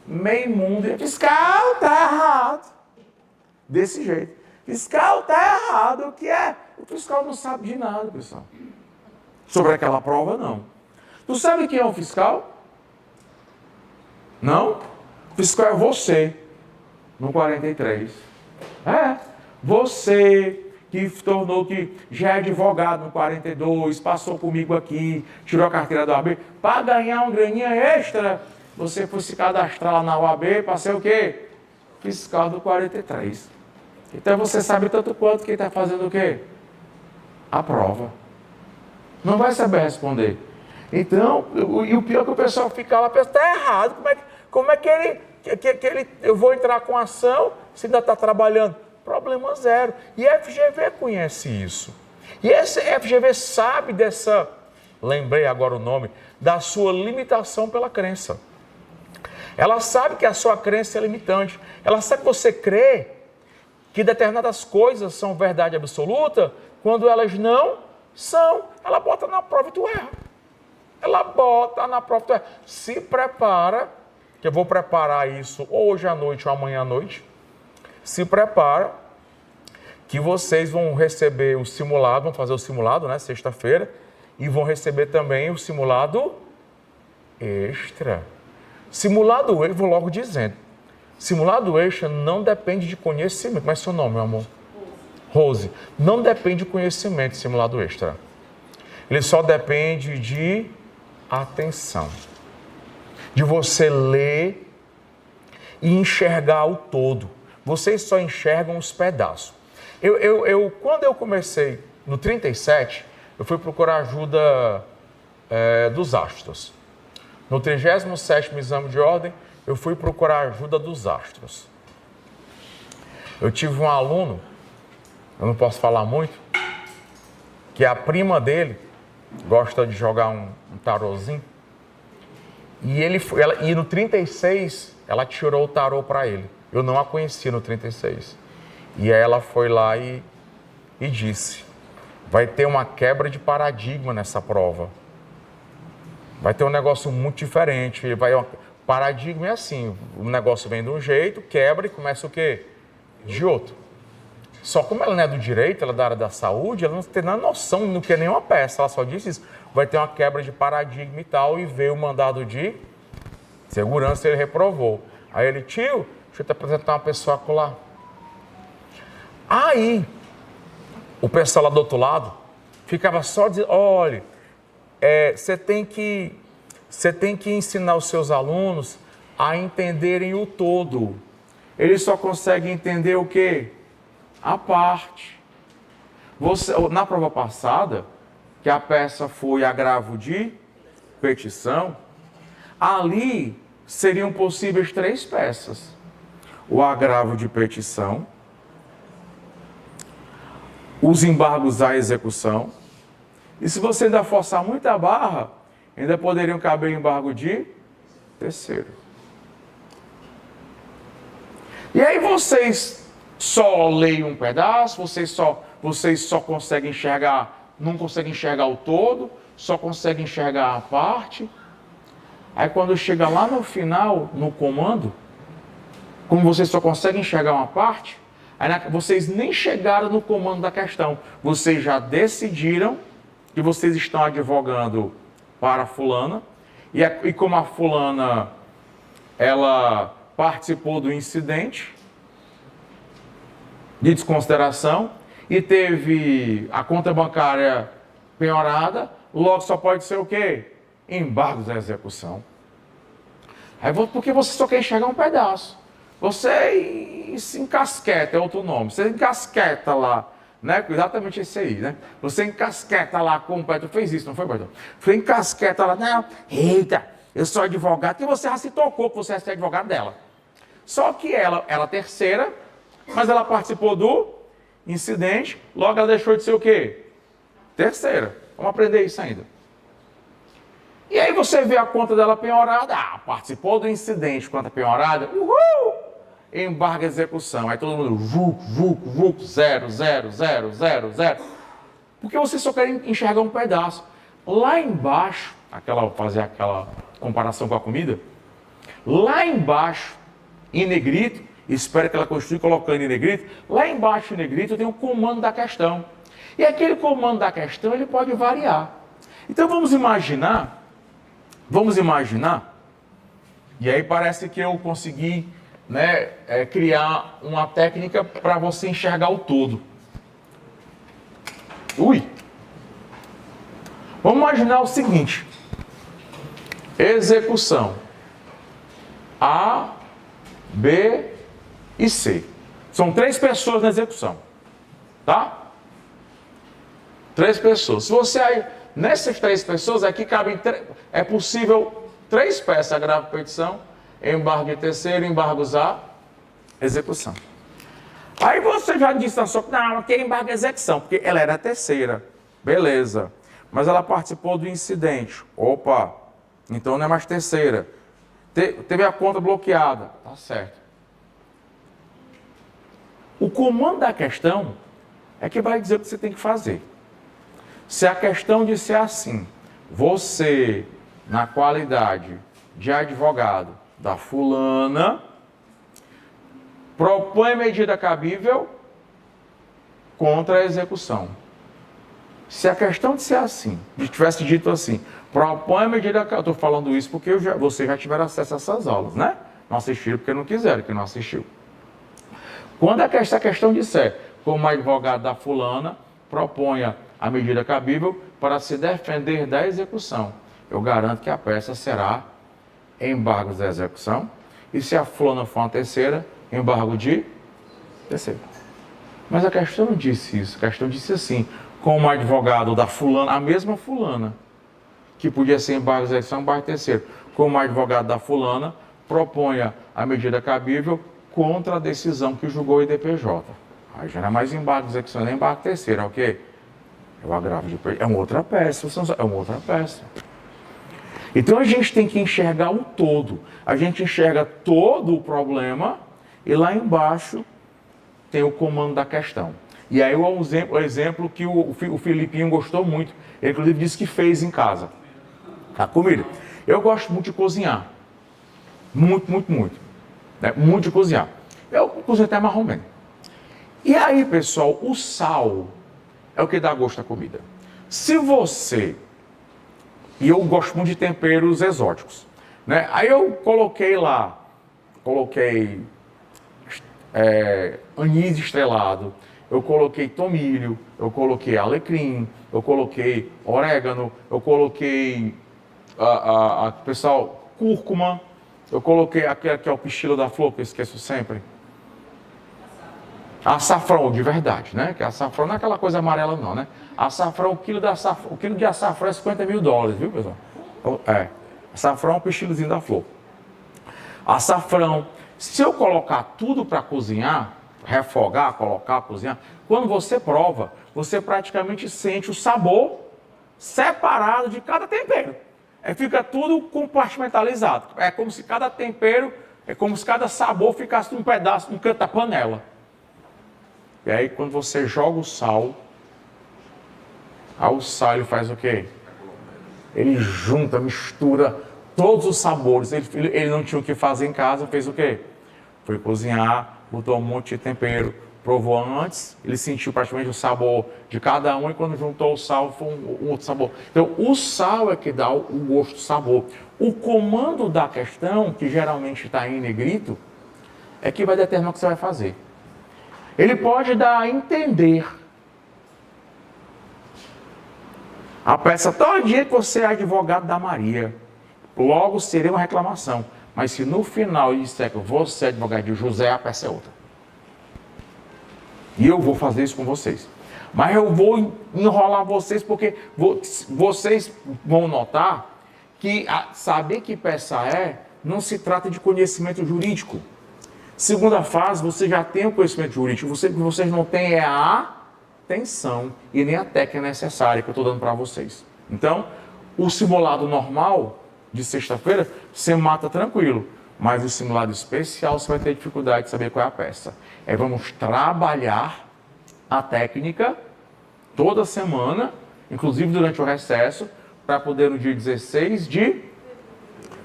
meio mundo. Fiscal está errado. Desse jeito. Fiscal está errado. O que é? O fiscal não sabe de nada, pessoal. Sobre aquela prova, não. Tu sabe quem é o fiscal? Não? O fiscal é você, no 43. Você que já é advogado no 42, passou comigo aqui, tirou a carteira da OAB, para ganhar um graninha extra, você foi se cadastrar lá na OAB para ser o quê? Fiscal do 43. Então você sabe tanto quanto que está fazendo o quê? A prova. Não vai saber responder. Então, e o pior é que o pessoal fica lá, pensa, está errado, como é que ele, eu vou entrar com ação se ainda está trabalhando? Problema zero. E a FGV conhece isso. E essa FGV sabe lembrei agora o nome, da sua limitação pela crença. Ela sabe que a sua crença é limitante. Ela sabe que você crê que determinadas coisas são verdade absoluta quando elas não são. Ela bota na prova e tu erra. Ela bota na prova e tu erra. Se prepara, que eu vou preparar isso hoje à noite ou amanhã à noite. Se prepara que vocês vão receber o simulado, vão fazer o simulado, né, sexta-feira, e vão receber também o simulado extra. Simulado extra, vou logo dizendo, simulado extra não depende de conhecimento. Como é seu nome, meu amor? Rose. Não depende de conhecimento, simulado extra. Ele só depende de atenção. De você ler e enxergar o todo. Vocês só enxergam os pedaços. Quando eu comecei no 37, eu fui procurar ajuda dos astros. No 37º exame de ordem, eu fui procurar ajuda dos astros. Eu tive um aluno, eu não posso falar muito, que a prima dele gosta de jogar um tarozinho. E no 36, ela tirou o tarô para ele. Eu não a conhecia no 36. E aí ela foi lá e disse, vai ter uma quebra de paradigma nessa prova. Vai ter um negócio muito diferente. Paradigma é assim, o negócio vem de um jeito, quebra e começa o quê? De outro. Só como ela não é do direito, ela é da área da saúde, ela não tem nada noção, não quer nenhuma peça. Ela só disse isso, vai ter uma quebra de paradigma e tal, e veio o mandado de segurança, ele reprovou. Aí ele, tio, deixa eu te apresentar uma pessoa acolá. Aí, o pessoal lá do outro lado ficava só dizendo, olha, você tem que ensinar os seus alunos a entenderem o todo. Eles só conseguem entender o quê? A parte. Na prova passada, que a peça foi agravo de petição, ali seriam possíveis 3 peças. O agravo de petição, os embargos à execução, e se você ainda forçar muito a barra, ainda poderiam caber embargo de terceiro. E aí vocês só leem um pedaço, vocês só conseguem enxergar, não conseguem enxergar o todo, só conseguem enxergar a parte. Aí quando chega lá no final, no comando, como vocês só conseguem enxergar uma parte, vocês nem chegaram no comando da questão. Vocês já decidiram que vocês estão advogando para a fulana, e como a fulana, ela participou do incidente de desconsideração e teve a conta bancária penhorada, logo só pode ser o quê? Embargos da execução. Aí, porque você só quer enxergar um pedaço. Você se encasqueta, é outro nome. Você encasqueta lá, né? Exatamente esse aí, né? Você encasqueta lá com o Beto. Fez isso, não foi, Beto? Você encasqueta lá, não, eita, eu sou advogado. E você já se tocou que você é advogado dela. Só que ela terceira, mas ela participou do incidente, logo ela deixou de ser o quê? Terceira. Vamos aprender isso ainda. E aí você vê a conta dela penhorada, participou do incidente, conta penhorada, uhul! Embarga a execução. Aí todo mundo, vuc, 0, 0, 0, 0, 0. Porque você só quer enxergar um pedaço. Lá embaixo, fazer aquela comparação com a comida, lá embaixo, em negrito, espero que ela continue colocando em negrito, lá embaixo em negrito tem o comando da questão. E aquele comando da questão, ele pode variar. Então vamos imaginar, e aí parece que eu consegui, né, criar uma técnica para você enxergar o todo. Vamos imaginar o seguinte, execução A, B e C. São 3 pessoas na execução, tá? 3 pessoas. Se você, nessas 3 pessoas aqui cabem, é possível 3 peças, agravo petição, embargo de terceiro, embargos A, execução. Aí você já disse na sua, não, aqui é embargo de execução, porque ela era a terceira, beleza. Mas ela participou do incidente, opa, então não é mais terceira. Teve a conta bloqueada, tá certo. O comando da questão é que vai dizer o que você tem que fazer. Se a questão disser assim, você, na qualidade de advogado da fulana, propõe medida cabível contra a execução. Se a questão disser assim, tivesse dito assim, propõe medida cabível, eu estou falando isso porque vocês já tiveram acesso a essas aulas, né? Não assistiram porque não quiseram, que não assistiu. Quando essa questão disser, como advogado da fulana, proponha a medida cabível para se defender da execução, eu garanto que a peça será embargos da execução, e se a fulana for uma terceira, embargo de terceiro. Mas a questão não disse isso, a questão disse assim, como advogado da fulana, a mesma fulana, que podia ser embargo de execução, embargo de terceiro, como advogado da fulana, proponha a medida cabível contra a decisão que julgou o IDPJ. Aí já não é mais embargo de execução, nem embargo de terceiro, ok? É o agravo de é uma outra peça, é uma outra peça. Então a gente tem que enxergar o todo. A gente enxerga todo o problema e lá embaixo tem o comando da questão. E aí o exemplo que o Filipinho gostou muito, ele inclusive disse que fez em casa. A comida. Eu gosto muito de cozinhar. Muito, muito, muito. Né? Muito de cozinhar. Eu cozinho até marromeno. E aí, pessoal, o sal é o que dá gosto à comida. Se você... E eu gosto muito de temperos exóticos. Né? Aí eu coloquei anis estrelado, eu coloquei tomilho, eu coloquei alecrim, eu coloquei orégano, eu coloquei, pessoal, cúrcuma, eu coloquei aquele que é o pichilo da flor, que eu esqueço sempre. Açafrão, de verdade, né? Que açafrão não é aquela coisa amarela não, né? Açafrão, o quilo de açafrão é $50 mil, viu, pessoal? Açafrão é o pichilozinho da flor. Açafrão, se eu colocar tudo para cozinhar, refogar, colocar, cozinhar, quando você prova, você praticamente sente o sabor separado de cada tempero. Fica tudo compartimentalizado. É como se cada tempero É como se cada sabor ficasse num pedaço, num canto da panela. E aí quando você joga o sal, aí o sal ele faz o quê? Ele junta, mistura todos os sabores. Ele não tinha o que fazer em casa, fez o quê? Foi cozinhar, botou um monte de tempero, provou antes, ele sentiu praticamente o sabor de cada um e quando juntou o sal foi um outro sabor. Então o sal é que dá o gosto, o sabor. O comando da questão, que geralmente está em negrito, é que vai determinar o que você vai fazer. Ele pode dar a entender a peça todinha que você é advogado da Maria. Logo seria uma reclamação. Mas se no final ele disser que você é advogado de José, a peça é outra. E eu vou fazer isso com vocês. Mas eu vou enrolar vocês porque vocês vão notar que saber que peça é não se trata de conhecimento jurídico. Segunda fase, você já tem o conhecimento jurídico. O que vocês não têm é a atenção e nem a técnica necessária que eu estou dando para vocês. Então, o simulado normal de sexta-feira, você mata tranquilo. Mas o simulado especial, você vai ter dificuldade de saber qual é a peça. Vamos trabalhar a técnica toda semana, inclusive durante o recesso, para poder no dia 16 de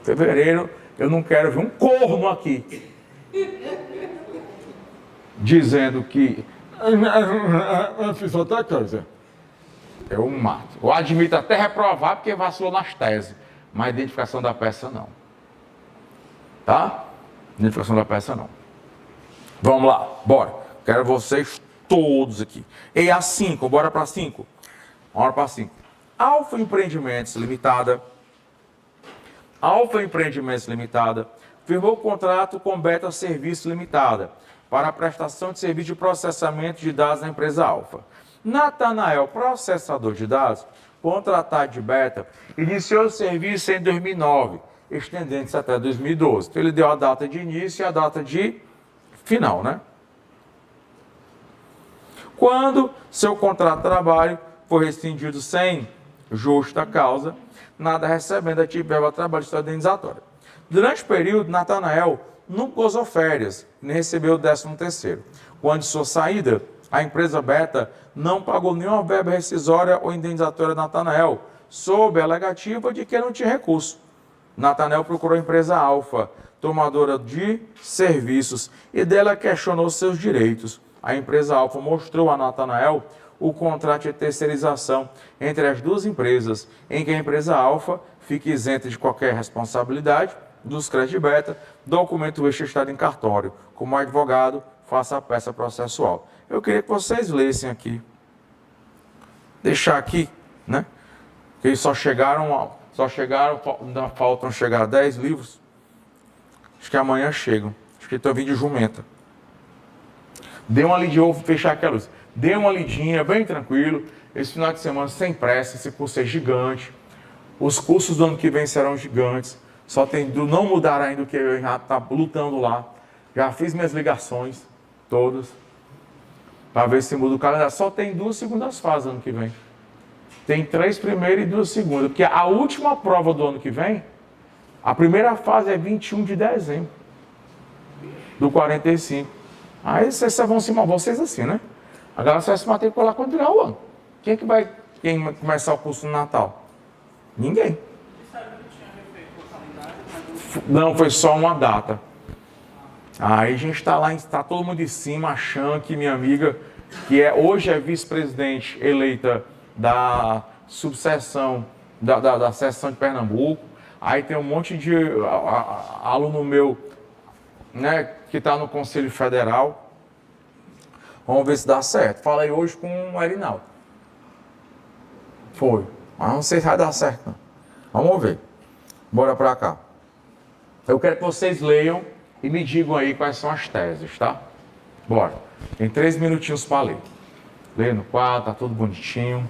fevereiro, eu não quero ver um corno aqui dizendo que eu fiz outra coisa. Eu mato. Eu admito até reprovar porque vacilou nas teses, mas a identificação da peça não. Tá? Identificação da peça não. Vamos lá, bora. Quero vocês todos aqui. E a 5, bora para 5. Bora para 5. Alfa Empreendimentos Limitada. Alfa Empreendimentos Limitada firmou contrato com Beta Serviços Limitada para a prestação de serviço de processamento de dados na empresa Alfa. Natanael, processador de dados, contratado de Beta, iniciou o serviço em 2009, estendendo-se até 2012. Então ele deu a data de início e a data de final, né? Quando seu contrato de trabalho foi rescindido sem justa causa, nada recebendo a verba trabalhista indenizatória. Durante o período, Natanael não gozou férias, nem recebeu o 13º. Quando de sua saída, a empresa Beta não pagou nenhuma verba rescisória ou indenizatória a Natanael, sob a alegativa de que não tinha recurso. Natanael procurou a empresa Alfa, tomadora de serviços, e dela questionou seus direitos. A empresa Alfa mostrou a Natanael o contrato de terceirização entre as duas empresas, em que a empresa Alfa fica isenta de qualquer responsabilidade dos créditos de Beta, documento registrado em cartório. Como advogado, faça a peça processual. Eu queria que vocês lessem aqui. Deixar aqui, né? Que eles ainda faltam chegar 10 livros. Acho que amanhã chegam. Acho que estão vindo de jumenta. Dê uma lidinha, vou fechar aqui a luz. Dê uma lidinha, bem tranquilo. Esse final de semana, sem pressa, esse curso é gigante. Os cursos do ano que vem serão gigantes. Só tem do não mudar ainda o que eu já estou lutando lá. Já fiz minhas ligações, todas, para ver se muda o calendário. Só tem 2 segundas fases ano que vem. Tem 3 primeiras e 2 segundas. Porque a última prova do ano que vem, a primeira fase é 21 de dezembro. Do 45. Aí vocês vão se matar, vocês assim, né? A galera só vai se matricular quando virar o ano. Quem vai começar o curso no Natal? Ninguém. Não, foi só uma data. Aí a gente está lá, está todo mundo em cima, achando que minha amiga, que hoje é vice-presidente eleita da subseção, da seção de Pernambuco, aí tem um monte de aluno meu, né, que está no Conselho Federal. Vamos ver se dá certo. Falei hoje com o Erinaldo. Foi. Mas não sei se vai dar certo, não. Vamos ver. Bora para cá. Eu quero que vocês leiam e me digam aí quais são as teses, tá? Bora. Tem 3 minutinhos para ler. Lê no quadro, tá tudo bonitinho.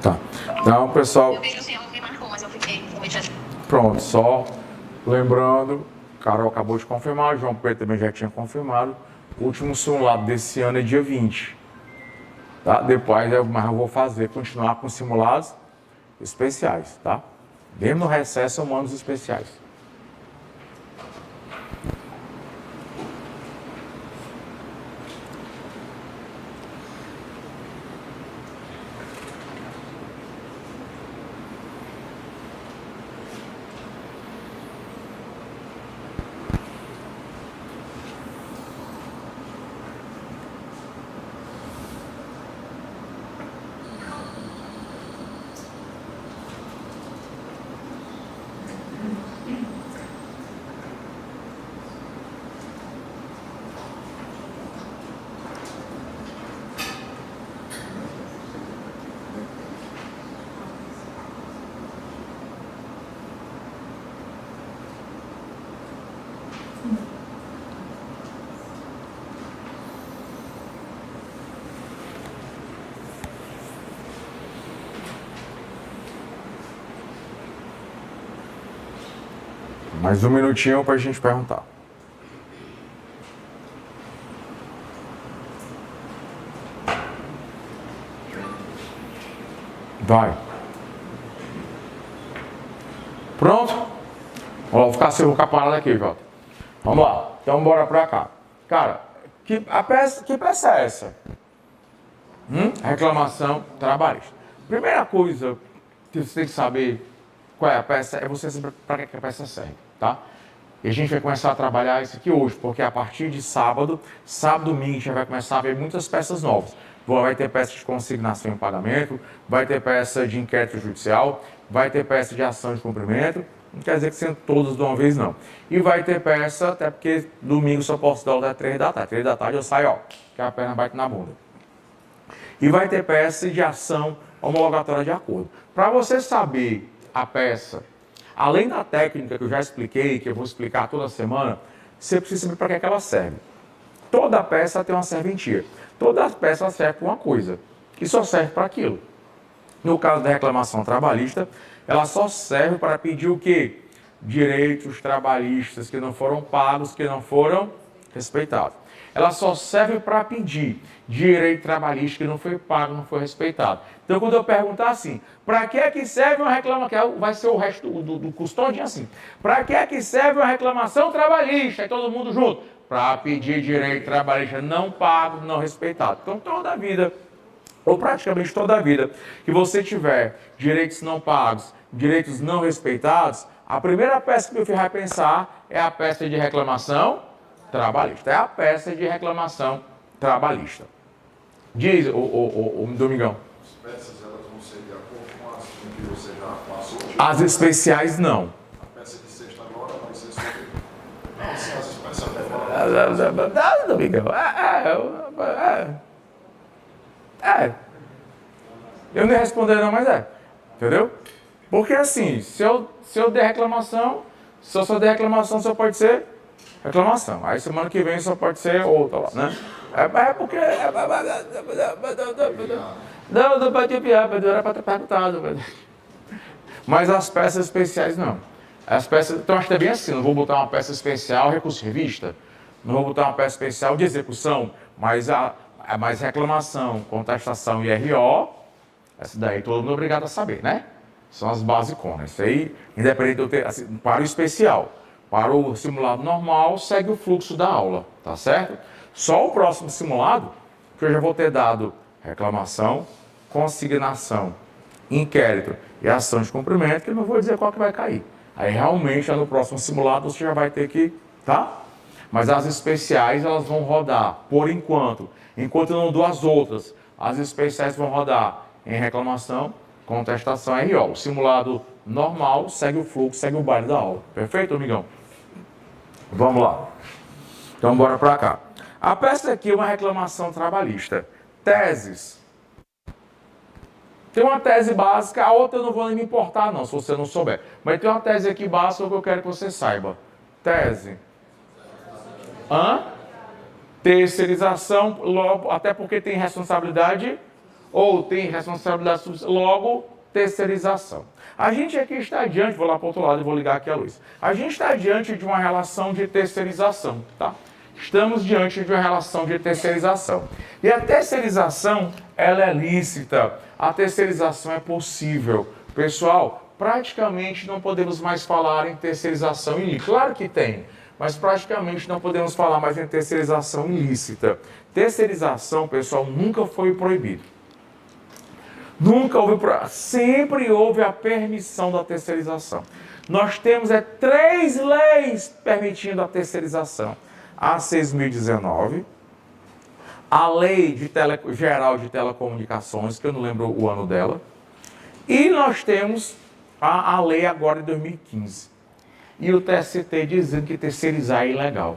Tá. Então, pessoal. Eu vejo o senhor me marcou, mas eu fiquei realmente. Pronto, só lembrando, Carol acabou de confirmar, João Pedro também já tinha confirmado. O último simulado desse ano é dia 20. Tá? Depois eu vou continuar com simulados especiais, tá? Mesmo no recesso eu mando os especiais. Mais um minutinho para a gente perguntar. Vai. Pronto? Vou ficar parado aqui, Jota. Vamos lá. Então, bora pra cá. Cara, que peça é essa? Reclamação trabalhista. Primeira coisa que você tem que saber qual é a peça, é você saber para que a peça serve, tá? E a gente vai começar a trabalhar isso aqui hoje, porque a partir de sábado e domingo, a gente vai começar a ver muitas peças novas. Vai ter peça de consignação em pagamento, vai ter peça de inquérito judicial, vai ter peça de ação de cumprimento, não quer dizer que sejam todas de uma vez, não. E vai ter peça, até porque domingo só posso dar até 3 da tarde. 3 da tarde eu saio, ó, que a perna bate na bunda. E vai ter peça de ação homologatória de acordo. Para você saber a peça, além da técnica que eu já expliquei, que eu vou explicar toda semana, você precisa saber para que ela serve. Toda peça tem uma serventia. Toda peça serve para uma coisa, e só serve para aquilo. No caso da reclamação trabalhista, ela só serve para pedir o quê? Direitos trabalhistas que não foram pagos, que não foram respeitados. Ela só serve para pedir direito trabalhista que não foi pago, não foi respeitado. Então, quando eu perguntar assim, para que é que serve uma reclamação, vai ser o resto do custódio assim, para que é que serve uma reclamação trabalhista? E todo mundo junto, para pedir direito trabalhista não pago, não respeitado. Então, toda a vida, ou praticamente toda a vida, que você tiver direitos não pagos, direitos não respeitados, a primeira peça que meu filho vai pensar é a peça de reclamação trabalhista. É a peça de reclamação trabalhista. Diz, o Domingão. As peças elas vão ser de acordo com as que você já passou? As especiais não. A peça de sexta agora vai ser sobre... Não, se as peças Domingão. Eu não ia responder não, mas é. Entendeu? Porque assim, se eu der reclamação, se eu só der reclamação, só pode ser reclamação. Aí semana que vem só pode ser outra lá, né? É porque... Não pode piar, era para ter perguntado. Mas as peças especiais não. As peças, então acho que é bem assim, não vou botar uma peça especial, recurso de revista, não vou botar uma peça especial de execução, mas mais reclamação, contestação e RO, essa daí todo mundo é obrigado a saber, né? São as basiconas. Isso aí, independente de eu ter, assim, para o especial, para o simulado normal, segue o fluxo da aula, tá certo? Só o próximo simulado, que eu já vou ter dado reclamação, consignação, inquérito e ação de cumprimento, que eu não vou dizer qual que vai cair. Aí realmente, no próximo simulado, você já vai ter que, tá? Mas as especiais, elas vão rodar, por enquanto. Enquanto eu não dou as outras, as especiais vão rodar em reclamação, contestação e RO. O simulado normal segue o fluxo, segue o baile da aula. Perfeito, amigão? Vamos lá. Então, bora pra cá. A peça aqui é uma reclamação trabalhista. Teses. Tem uma tese básica, a outra eu não vou nem me importar não, se você não souber. Mas tem uma tese aqui básica que eu quero que você saiba. Tese. Terceirização, logo, até porque tem responsabilidade, ou tem responsabilidade, logo, terceirização. A gente aqui está diante, vou lá para o outro lado e vou ligar aqui a luz. A gente está diante de uma relação de terceirização, tá? Estamos diante de uma relação de terceirização. E a terceirização, ela é lícita. A terceirização é possível. Pessoal, praticamente não podemos mais falar em terceirização ilícita. Claro que tem, mas praticamente não podemos falar mais em terceirização ilícita. Terceirização, pessoal, nunca foi proibido. Nunca houve, sempre houve a permissão da terceirização. Nós temos 3 leis permitindo a terceirização. A 6.019, a Lei Geral de Telecomunicações, que eu não lembro o ano dela, e nós temos a lei agora de 2015. E o TST dizendo que terceirizar é ilegal.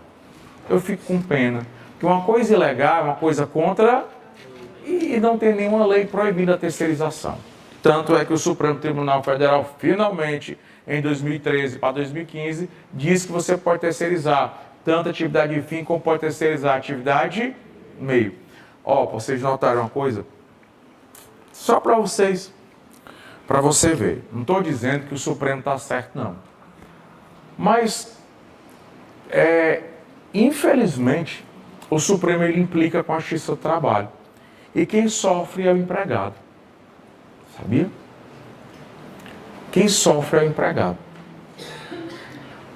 Eu fico com pena, que uma coisa ilegal é uma coisa contra e não tem nenhuma lei proibindo a terceirização. Tanto é que o Supremo Tribunal Federal, finalmente, em 2013 para 2015, diz que você pode terceirizar tanto atividade de fim como pode terceirizar atividade meio. Ó, vocês notaram uma coisa? Só para você ver. Não estou dizendo que o Supremo está certo, não. Mas, infelizmente, o Supremo ele implica com a Justiça do Trabalho. E quem sofre é o empregado. Sabia? Quem sofre é o empregado.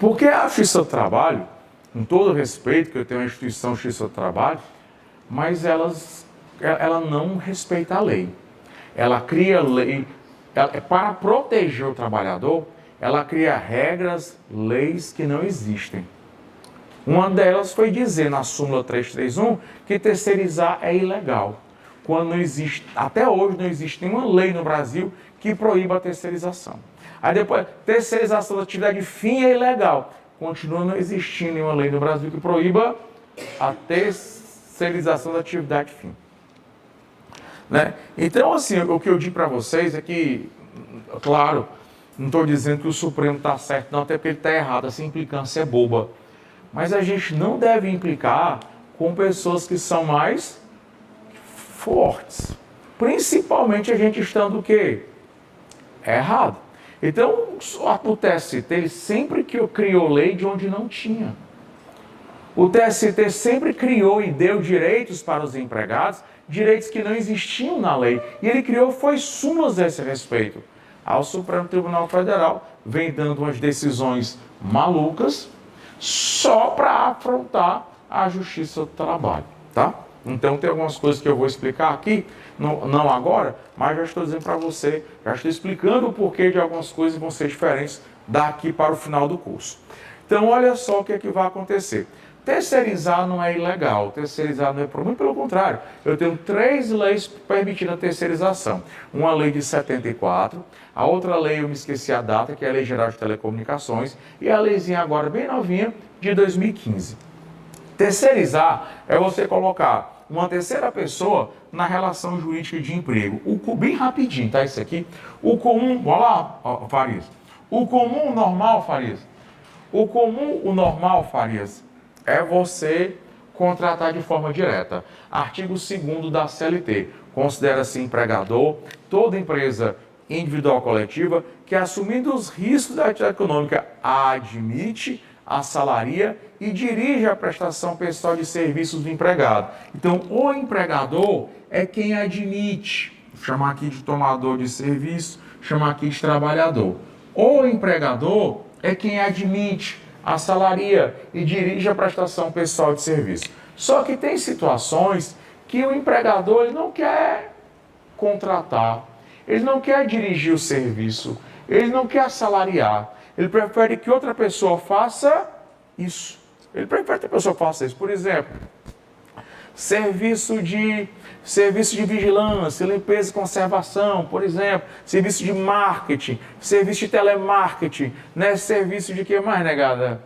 Porque a Justiça do Trabalho, com todo respeito, que eu tenho uma instituição Justiça do Trabalho, mas ela não respeita a lei. Ela cria lei, para proteger o trabalhador, ela cria regras, leis que não existem. Uma delas foi dizer na súmula 331 que terceirizar é ilegal. Quando não existe, até hoje não existe nenhuma lei no Brasil que proíba a terceirização. Aí depois, terceirização da atividade de fim é ilegal. Continua não existindo nenhuma lei no Brasil que proíba a terceirização da atividade de fim. Né? Então, assim, o que eu digo para vocês é que, claro, não estou dizendo que o Supremo está certo, não, até porque ele está errado, essa implicância é boba. Mas a gente não deve implicar com pessoas que são mais fortes. Principalmente a gente estando o quê? Errado. Então, o TST ele sempre criou lei de onde não tinha. O TST sempre criou e deu direitos para os empregados, direitos que não existiam na lei. E ele criou, foi súmulas a esse respeito. Ao Supremo Tribunal Federal vem dando umas decisões malucas só para afrontar a Justiça do Trabalho, tá? Então tem algumas coisas que eu vou explicar aqui, não agora, mas já estou dizendo para você, já estou explicando o porquê de algumas coisas vão ser diferentes daqui para o final do curso. Então olha só o que é que vai acontecer. Terceirizar não é ilegal, terceirizar não é problema, pelo contrário, eu tenho 3 leis permitindo a terceirização. Uma lei de 74, a outra lei eu me esqueci a data, que é a Lei Geral de Telecomunicações, e a leizinha agora bem novinha, de 2015. Terceirizar é você colocar uma terceira pessoa na relação jurídica de emprego. Bem rapidinho, tá? Isso aqui. O comum, olha lá, Farias. O comum, o normal, Farias. O comum, o normal, Farias, é você contratar de forma direta. Artigo 2º da CLT. Considera-se empregador toda empresa individual ou coletiva que, assumindo os riscos da atividade econômica, admite, assalaria e dirige a prestação pessoal de serviços do empregado. Então, o empregador é quem admite, chamar aqui de tomador de serviço, chamar aqui de trabalhador. O empregador é quem admite, assalaria e dirige a prestação pessoal de serviço. Só que tem situações que o empregador ele não quer contratar, ele não quer dirigir o serviço, ele não quer assalariar, ele prefere que outra pessoa faça isso. Ele prefere que a pessoa faça isso. Por exemplo, serviço de vigilância, limpeza e conservação, por exemplo, serviço de marketing, serviço de telemarketing, né? Serviço de que mais, negada?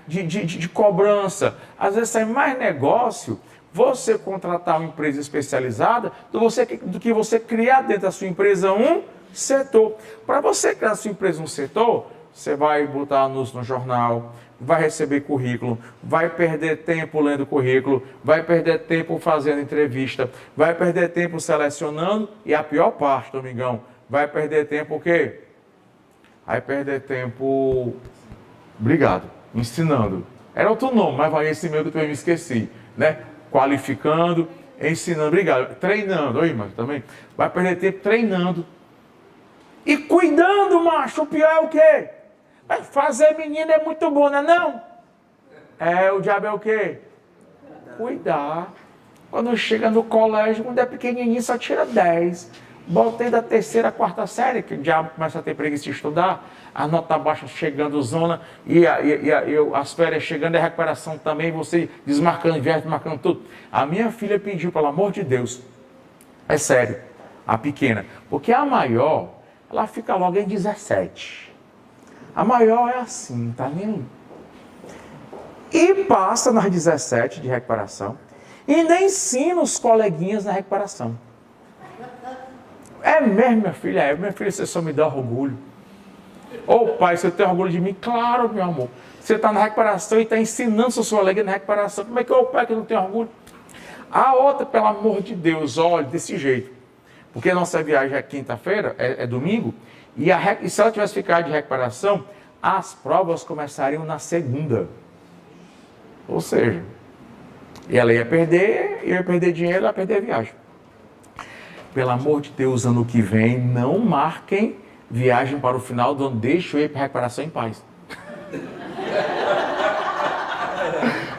De cobrança. Às vezes sai mais negócio você contratar uma empresa especializada do que você criar dentro da sua empresa um setor. Para você criar na sua empresa um setor, você vai botar anúncio no jornal, vai receber currículo, vai perder tempo lendo currículo, vai perder tempo fazendo entrevista, vai perder tempo selecionando e a pior parte, Domingão, vai perder tempo o quê? Vai perder tempo, obrigado, ensinando. Era outro nome, mas vai esse meu que eu também me esqueci, né? Qualificando, ensinando, obrigado, treinando, aí, mas também vai perder tempo treinando. E cuidando, macho, o pior é o quê? Fazer menino é muito bom, não é não? O diabo é o quê? Cuidar. Quando chega no colégio, quando é pequenininho, só tira 10. Voltei da 3ª, 4ª série, que o diabo começa a ter preguiça de estudar, a nota baixa chegando, zona, e as férias chegando, a recuperação também, você desmarcando viagem, desmarcando tudo. A minha filha pediu, pelo amor de Deus, é sério, a pequena, porque a maior, ela fica logo em 17. A maior é assim, tá nem aí. E passa nas 17 de recuperação e ainda ensina os coleguinhas na recuperação. É mesmo, minha filha, minha filha, você só me dá orgulho. Ô pai, você tem orgulho de mim? Claro, meu amor. Você está na recuperação e está ensinando seus colegas na recuperação. Como é que é o pai que não tem orgulho? A outra, pelo amor de Deus, olha, desse jeito. Porque a nossa viagem é quinta-feira, é domingo, e se ela tivesse ficado de recuperação, as provas começariam na segunda. Ou seja, ela ia perder dinheiro, ela ia perder a viagem. Pelo amor de Deus, ano que vem, não marquem viagem para o final do ano, deixa eu ir para a recuperação em paz.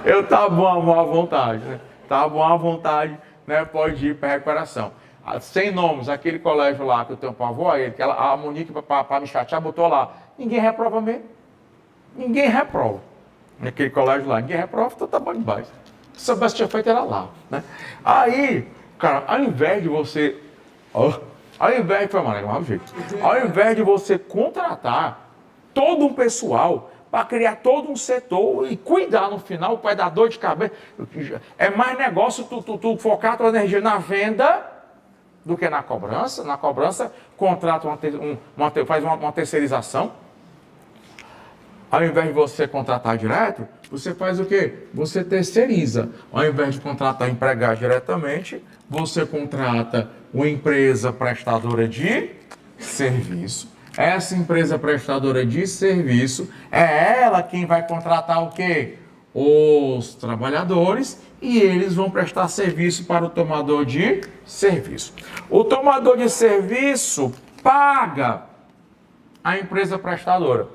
Eu estava bom à vontade, né? Estava bom à vontade, né? Pode ir para a recuperação. Sem nomes, aquele colégio lá que eu tenho pavor a ele, que a Monique, para me chatear, botou lá. Ninguém reprova mesmo. Ninguém reprova. Naquele colégio lá, ninguém reprova, então tá bom demais. Se soubesse que tinha feito, era lá, né? Aí, cara, ao invés de você... Ao invés de você contratar todo um pessoal para criar todo um setor e cuidar no final, vai dar dor de cabeça. É mais negócio tu focar a tua energia na venda do que na cobrança. Na cobrança, contrata faz uma terceirização. Ao invés de você contratar direto, você faz o quê? Você terceiriza. Ao invés de contratar empregado diretamente, você contrata uma empresa prestadora de serviço. Essa empresa prestadora de serviço é ela quem vai contratar o quê? Os trabalhadores, e eles vão prestar serviço para o tomador de serviço. O tomador de serviço paga a empresa prestadora.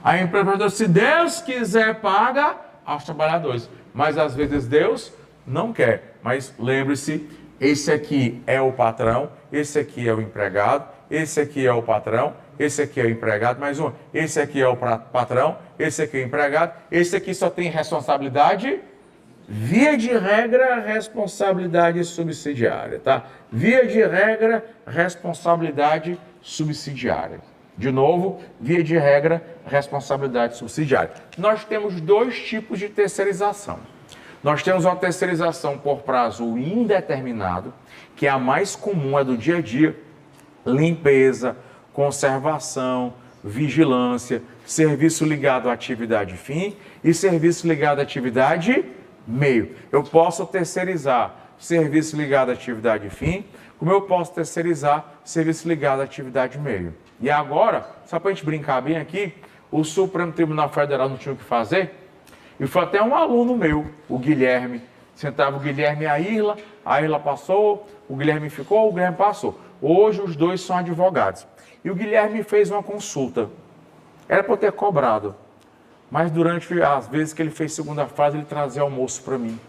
A empresa prestadora, se Deus quiser, paga aos trabalhadores. Mas às vezes Deus não quer. Mas lembre-se, esse aqui é o patrão, esse aqui é o empregado, esse aqui é o patrão, esse aqui é o empregado, mais um. Esse aqui é o patrão, esse aqui é o empregado, esse aqui só tem responsabilidade, via de regra, responsabilidade subsidiária, tá? Via de regra, responsabilidade subsidiária. De novo, via de regra, responsabilidade subsidiária. Nós temos dois tipos de terceirização. Nós temos uma terceirização por prazo indeterminado, que é a mais comum, é do dia a dia, limpeza, conservação, vigilância, serviço ligado à atividade fim e serviço ligado à atividade meio. Eu posso terceirizar serviço ligado à atividade fim, como eu posso terceirizar serviço ligado à atividade meio. E agora, só para a gente brincar bem aqui, o Supremo Tribunal Federal não tinha o que fazer, e foi até um aluno meu, o Guilherme, sentava o Guilherme e a Irla passou, o Guilherme ficou, o Guilherme passou. Hoje os dois são advogados. E o Guilherme fez uma consulta. Era para eu ter cobrado. Mas durante as vezes que ele fez segunda fase, ele trazia almoço para mim.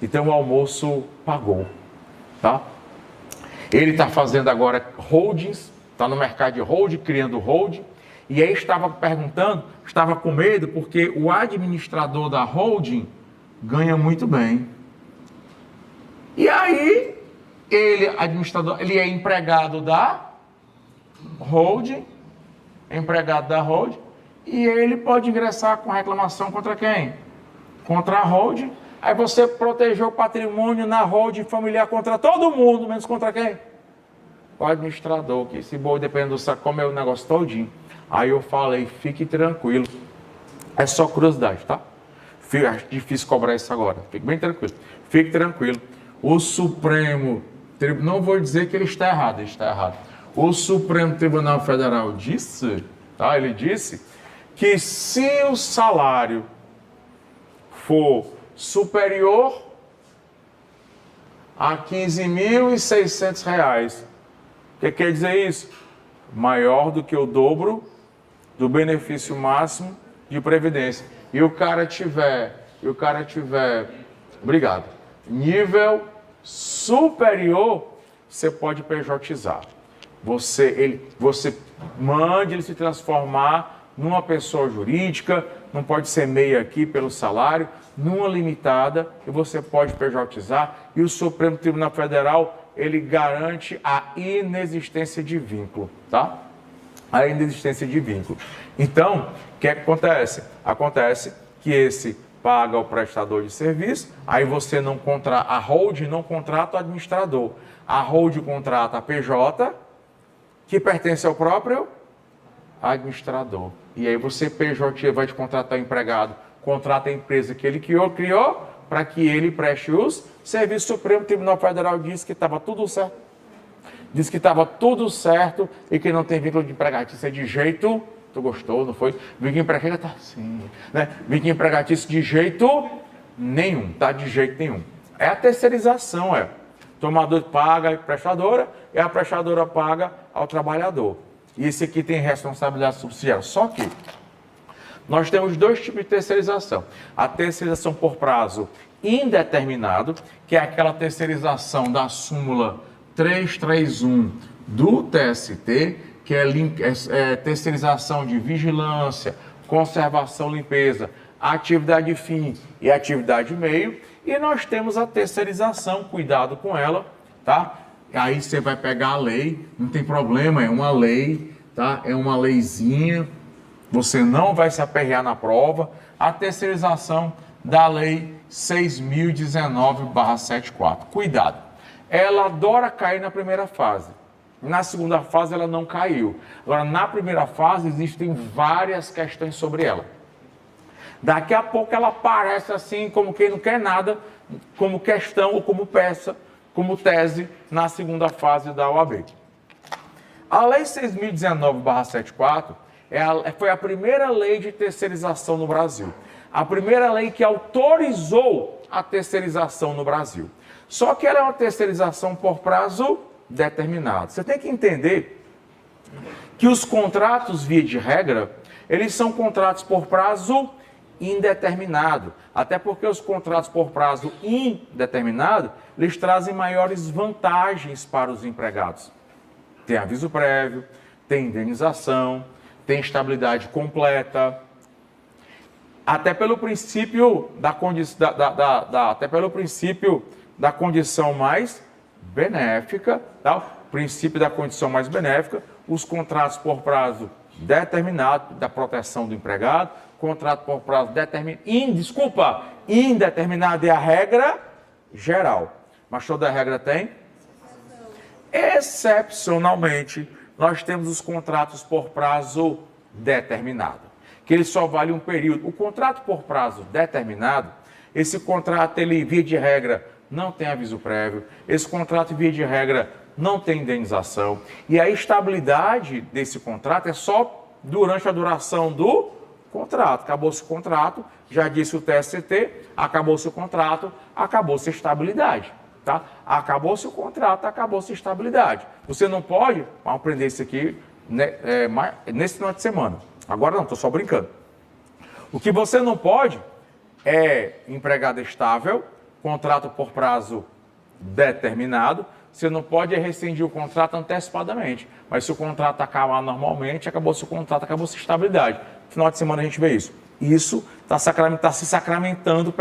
Então o almoço pagou. Tá? Ele está fazendo agora holdings, está no mercado de holding, criando holding. E aí estava perguntando, estava com medo, porque o administrador da holding ganha muito bem. E aí, ele é empregado da holding, e ele pode ingressar com reclamação contra quem? Contra a holding. Aí você protegeu o patrimônio na holding familiar contra todo mundo, menos contra quem? O administrador, que esse boi, dependendo do saco, come o negócio todinho. Aí eu falei, fique tranquilo, É só curiosidade, tá? Acho difícil cobrar isso agora. Fique bem tranquilo. Fique tranquilo. O Supremo Tribunal, não vou dizer que ele está errado. O Supremo Tribunal Federal disse, tá? Ele disse que se o salário for superior a R$ 15.600, o que quer dizer isso? Maior do que o dobro do benefício máximo de previdência. E o cara tiver, obrigado, nível superior, você pode pejotizar. Você mande ele se transformar numa pessoa jurídica, não pode ser meia aqui pelo salário, numa limitada, e você pode pejotizar. E o Supremo Tribunal Federal, ele garante a inexistência de vínculo, tá? A inexistência de vínculo. Então, o que é que acontece? Acontece que esse paga o prestador de serviço, aí você não contrata, a holding não contrata o administrador. A holding contrata a PJ, que pertence ao próprio administrador. E aí você, PJ, vai te contratar o empregado, contrata a empresa que ele criou para que ele preste os serviços. O Supremo Tribunal Federal disse que estava tudo certo. Disse que estava tudo certo e que não tem vínculo de empregatícia de jeito. Tu gostou, não foi? Vínculo empregatícia tá assim, né? Vínculo empregatícia de jeito nenhum, tá? De jeito nenhum. É a terceirização, é. O tomador paga a prestadora e a prestadora paga ao trabalhador. E esse aqui tem responsabilidade subsidiária. Só que nós temos dois tipos de terceirização. A terceirização por prazo indeterminado, que é aquela terceirização da súmula 331 do TST, que é terceirização de vigilância, conservação, limpeza, atividade fim e atividade meio. E nós temos a terceirização, cuidado com ela, tá? Aí você vai pegar a lei, não tem problema, é uma lei, tá? É uma leizinha, você não vai se aperrear na prova. A terceirização da lei 6.019/74. Cuidado, ela adora cair na primeira fase. Na segunda fase ela não caiu. Agora, na primeira fase existem várias questões sobre ela. Daqui a pouco ela aparece assim, como quem não quer nada, como questão ou como peça, como tese, na segunda fase da OAB. A lei 6.019/74 foi a primeira lei de terceirização no Brasil. A primeira lei que autorizou a terceirização no Brasil. Só que ela é uma terceirização por prazo determinado. Você tem que entender que os contratos, via de regra, eles são contratos por prazo indeterminado. Até porque os contratos por prazo indeterminado, eles trazem maiores vantagens para os empregados. Tem aviso prévio, tem indenização, tem estabilidade completa. Até pelo princípio da condição mais benéfica, tá? O princípio da condição mais benéfica, os contratos por prazo determinado, da proteção do empregado, contrato por prazo indeterminado é a regra geral. Mas toda regra tem? Excepcionalmente, nós temos os contratos por prazo determinado, que ele só vale um período. O contrato por prazo determinado, esse contrato, ele, via de regra, não tem aviso prévio, esse contrato, via de regra, não tem indenização, e a estabilidade desse contrato é só durante a duração do contrato. Acabou-se o contrato, já disse o TST, acabou-se o contrato, acabou-se a estabilidade. Tá? Acabou-se o contrato, acabou-se a estabilidade. Você não pode, vamos aprender isso aqui nesse final de semana. Agora não, estou só brincando. O que você não pode é empregado estável, contrato por prazo determinado. Você não pode rescindir o contrato antecipadamente. Mas se o contrato acabar normalmente, acabou-se o contrato, acabou-se a estabilidade. No final de semana a gente vê isso. Isso está se sacramentando,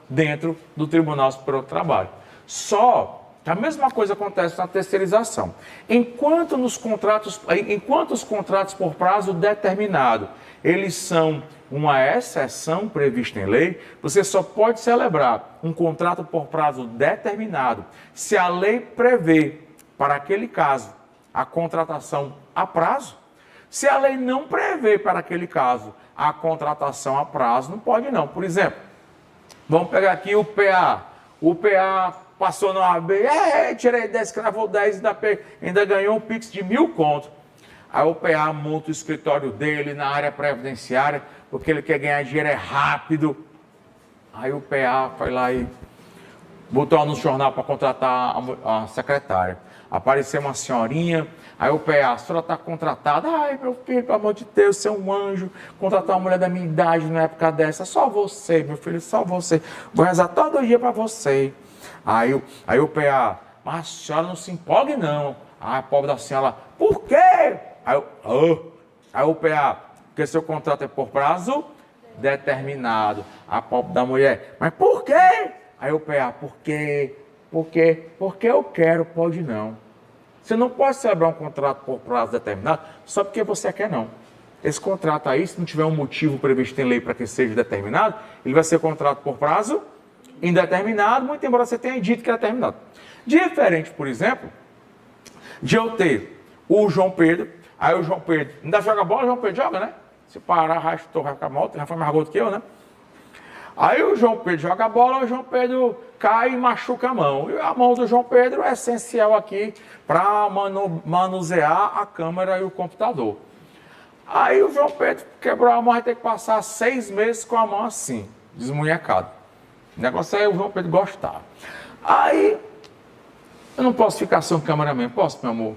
dentro do Tribunal Superior do Trabalho. Só que a mesma coisa acontece na terceirização. Enquanto os contratos por prazo determinado, eles são uma exceção prevista em lei, você só pode celebrar um contrato por prazo determinado se a lei prevê, para aquele caso, a contratação a prazo. Se a lei não prevê para aquele caso a contratação a prazo, não pode não. Por exemplo, vamos pegar aqui o PA. O PA passou na AB, tirei 10, cravou 10, ainda ganhou um Pix de 1.000 conto. Aí o PA monta o escritório dele na área previdenciária, porque ele quer ganhar dinheiro rápido. Aí o PA foi lá e botou no jornal para contratar a secretária. Apareceu uma senhorinha, aí o PA, a senhora está contratada. Ai, meu filho, pelo amor de Deus, você é um anjo. Contratar uma mulher da minha idade numa época dessa. Só você, meu filho, só você. Vou rezar todo dia para você. Aí o PA, mas a senhora não se empolgue não. Aí a pobre da senhora, por quê? Aí o PA, porque seu contrato é por prazo determinado. A pobre da mulher, mas por quê? Aí o PA, por quê? Porque eu quero, pode não. Você não pode celebrar um contrato por prazo determinado só porque você quer não. Esse contrato aí, se não tiver um motivo previsto em lei para que seja determinado, ele vai ser contrato por prazo indeterminado, muito embora você tenha dito que era determinado. Diferente, por exemplo, de eu ter o João Pedro, aí o João Pedro ainda joga bola, o João Pedro joga, né? Se parar, arrastou, vai ficar mal, já foi mais gordo que eu, né? Aí o João Pedro joga bola, o João Pedro cai e machuca a mão. E a mão do João Pedro é essencial aqui para manusear a câmera e o computador. Aí o João Pedro quebrou a mão, vai ter que passar 6 meses com a mão assim, desmunhecado. O negócio é o João Pedro gostar. Aí, eu não posso ficar sem cameraman, posso, meu amor?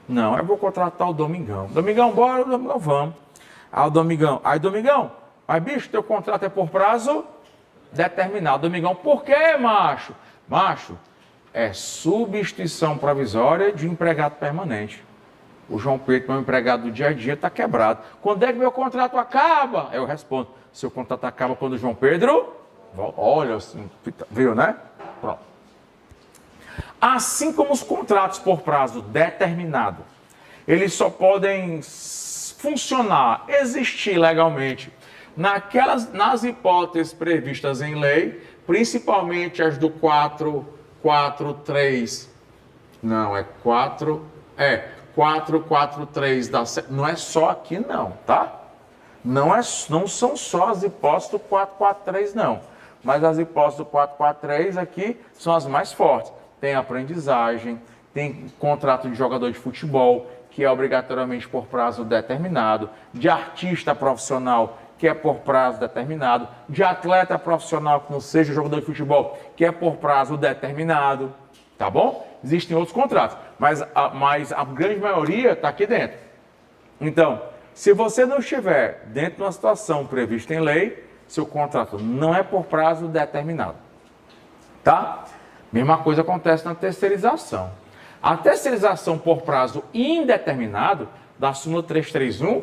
Não, eu vou contratar o Domingão. Domingão, bora, Domingão, vamos. Aí o Domingão, mas bicho, teu contrato é por prazo determinado. Domingão, por quê, macho? Macho, é substituição provisória de empregado permanente. O João Pedro, meu empregado do dia a dia, está quebrado. Quando é que meu contrato acaba? Eu respondo, seu contrato acaba quando o João Pedro... Olha, assim, viu, né? Pronto. Assim como os contratos por prazo determinado, eles só podem funcionar, existir legalmente, nas hipóteses previstas em lei, principalmente as do 443, não, é 443, não é só aqui não, tá? Não são só as hipóteses do 443 não, mas as hipóteses do 443 aqui são as mais fortes. Tem aprendizagem, tem contrato de jogador de futebol, que é obrigatoriamente por prazo determinado, de artista profissional, que é por prazo determinado, de atleta profissional que não seja jogador de futebol, que é por prazo determinado, tá bom? Existem outros contratos, mas a grande maioria está aqui dentro. Então, se você não estiver dentro de uma situação prevista em lei, seu contrato não é por prazo determinado, tá? Mesma coisa acontece na terceirização. A terceirização por prazo indeterminado, da súmula 331,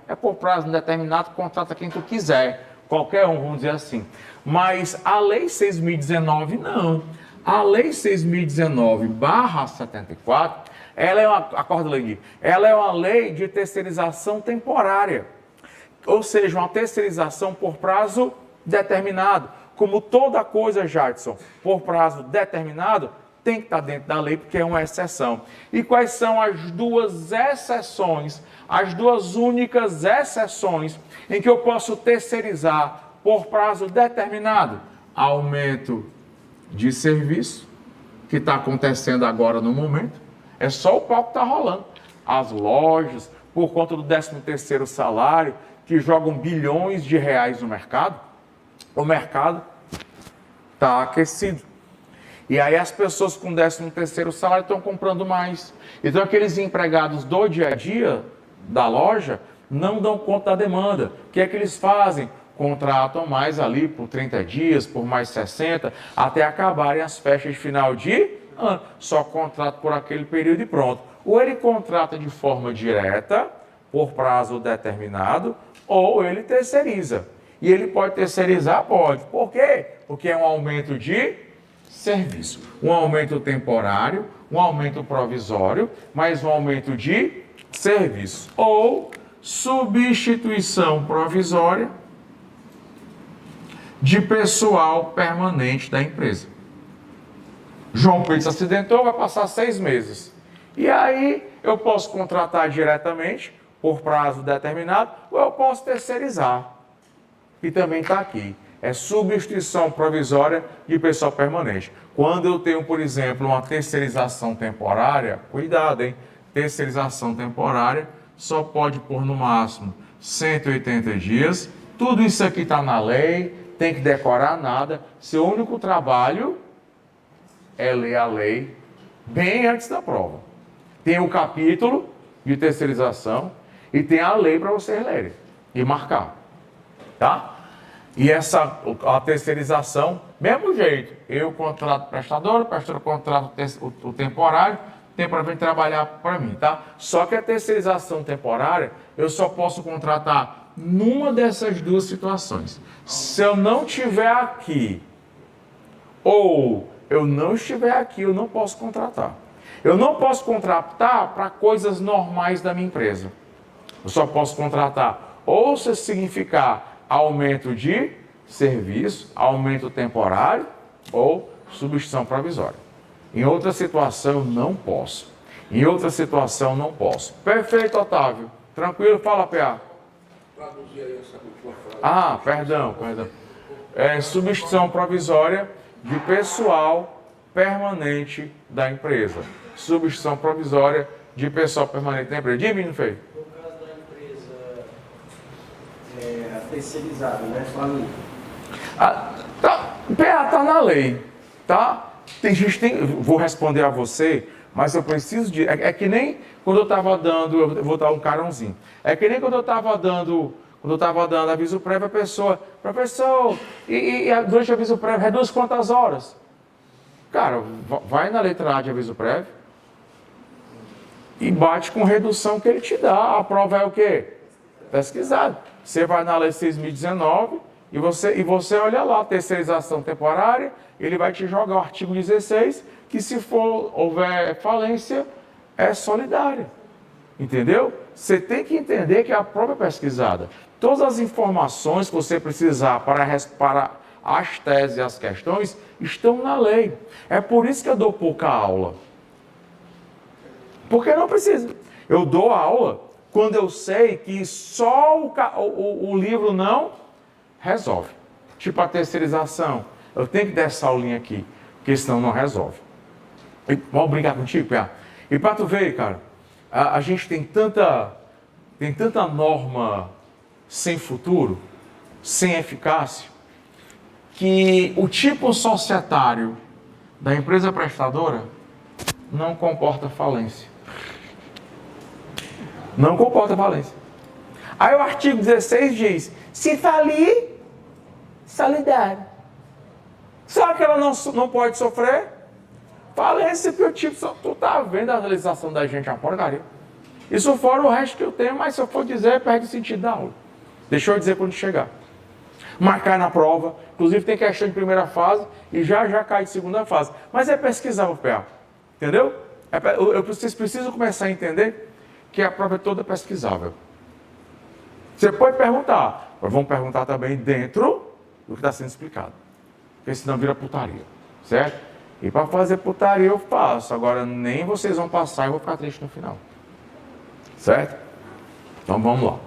é por prazo indeterminado, contrata quem tu quiser, qualquer um, vamos dizer assim. Mas a lei 6.019, não. A lei 6.019/74, ela é uma lei de terceirização temporária. Ou seja, uma terceirização por prazo determinado. Como toda coisa, Jadson, por prazo determinado, tem que estar dentro da lei, porque é uma exceção. E quais são as duas exceções, as duas únicas exceções em que eu posso terceirizar por prazo determinado? Aumento de serviço, que está acontecendo agora no momento, é só o pau que está rolando. As lojas, por conta do 13º salário, que jogam bilhões de reais no mercado, o mercado está aquecido. E aí as pessoas com 13º salário estão comprando mais. Então aqueles empregados do dia a dia da loja não dão conta da demanda. O que é que eles fazem? Contratam mais ali por 30 dias, por mais 60, até acabarem as festas de final de ano. Só contrata por aquele período e pronto. Ou ele contrata de forma direta, por prazo determinado, ou ele terceiriza. E ele pode terceirizar? Pode. Por quê? Porque é um aumento de serviço. Um aumento temporário, um aumento provisório, mas um aumento de serviço. Ou substituição provisória de pessoal permanente da empresa. João Pedro se acidentou, vai passar 6 meses. E aí eu posso contratar diretamente por prazo determinado, ou eu posso terceirizar, que também está aqui. É substituição provisória de pessoal permanente. Quando eu tenho, por exemplo, uma terceirização temporária, cuidado, hein? Terceirização temporária só pode pôr no máximo 180 dias. Tudo isso aqui está na lei, tem que decorar nada. Seu único trabalho é ler a lei bem antes da prova. Tem o capítulo de terceirização e tem a lei para vocês lerem e marcar, tá? E a terceirização, mesmo jeito, eu contrato prestador, o prestador contrata o temporário, vem trabalhar para mim, tá? Só que a terceirização temporária, eu só posso contratar numa dessas duas situações. Se eu não estiver aqui, ou eu não estiver aqui, eu não posso contratar. Eu não posso contratar para coisas normais da minha empresa. Eu só posso contratar ou se significar aumento de serviço, aumento temporário ou substituição provisória. Em outra situação, não posso. Em outra situação, não posso. Perfeito, Otávio. Tranquilo? Fala, PA. Traduzir aí essa última frase. Ah, perdão. É substituição provisória de pessoal permanente da empresa. Substituição provisória de pessoal permanente da empresa. Diga, menino feio. No caso da empresa terceirizada, né? Falir. PA está na lei, tá? Vou responder a você, mas eu preciso de... É que nem quando eu estava dando... Eu vou dar um carãozinho. É que nem quando eu estava dando aviso prévio, a pessoa... Professor, durante o aviso prévio, reduz quantas horas? Cara, vai na letra A de aviso prévio e bate com redução que ele te dá. A prova é o quê? Pesquisado. Você vai na lei 6.019 e você olha lá, terceirização temporária, ele vai te jogar o artigo 16, que se houver falência, é solidária. Entendeu? Você tem que entender que a prova é pesquisada. Todas as informações que você precisar para as teses e as questões estão na lei. É por isso que eu dou pouca aula. Porque não precisa. Eu dou aula quando eu sei que só o livro não resolve. Tipo a terceirização. Eu tenho que dar essa aulinha aqui, porque senão não resolve. Vamos brincar contigo, Pia? E para tu ver, cara, a gente tem tanta norma sem futuro, sem eficácia, que o tipo societário da empresa prestadora não comporta falência. Não comporta falência. Aí o artigo 16 diz, se falir, solidário. Só que ela não pode sofrer falência, porque o tipo, tu tá vendo a realização da gente, é uma porcaria. Isso fora o resto que eu tenho, mas se eu for dizer, perde o sentido da aula. Deixa eu dizer quando chegar. Marcar na prova, inclusive tem questão de primeira fase e já cai de segunda fase. Mas é pesquisar o PA, entendeu? Vocês precisam começar a entender que a prova é toda pesquisável. Você pode perguntar, mas vamos perguntar também dentro do que está sendo explicado. Porque senão vira putaria, certo? E para fazer putaria eu faço, agora nem vocês vão passar e eu vou ficar triste no final. Certo? Então vamos lá.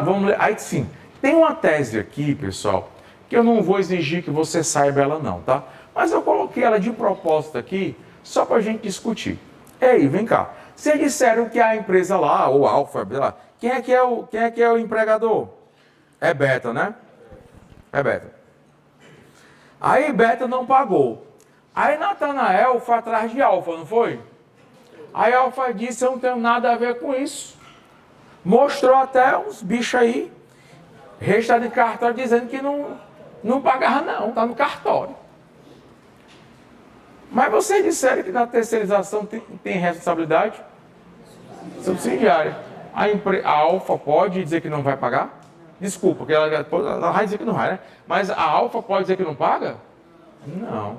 Vamos ler. Aí sim, tem uma tese aqui, pessoal, que eu não vou exigir que você saiba ela não, tá? Mas eu coloquei ela de propósito aqui, só para a gente discutir. Ei, vem cá. Vocês disseram que a empresa lá, ou Alfa, sei lá, quem é que é o empregador? É Beta, né? É Beta. Aí Beta não pagou. Aí Natanael foi atrás de Alfa, não foi? Aí Alfa disse, eu não tenho nada a ver com isso. Mostrou até uns bichos aí, registrado em cartório, dizendo que não pagava não, tá no cartório. Mas vocês disseram que na terceirização tem responsabilidade subsidiária. A Alfa pode dizer que não vai pagar? Desculpa, porque ela vai dizer que não vai, né? Mas a Alfa pode dizer que não paga? Não.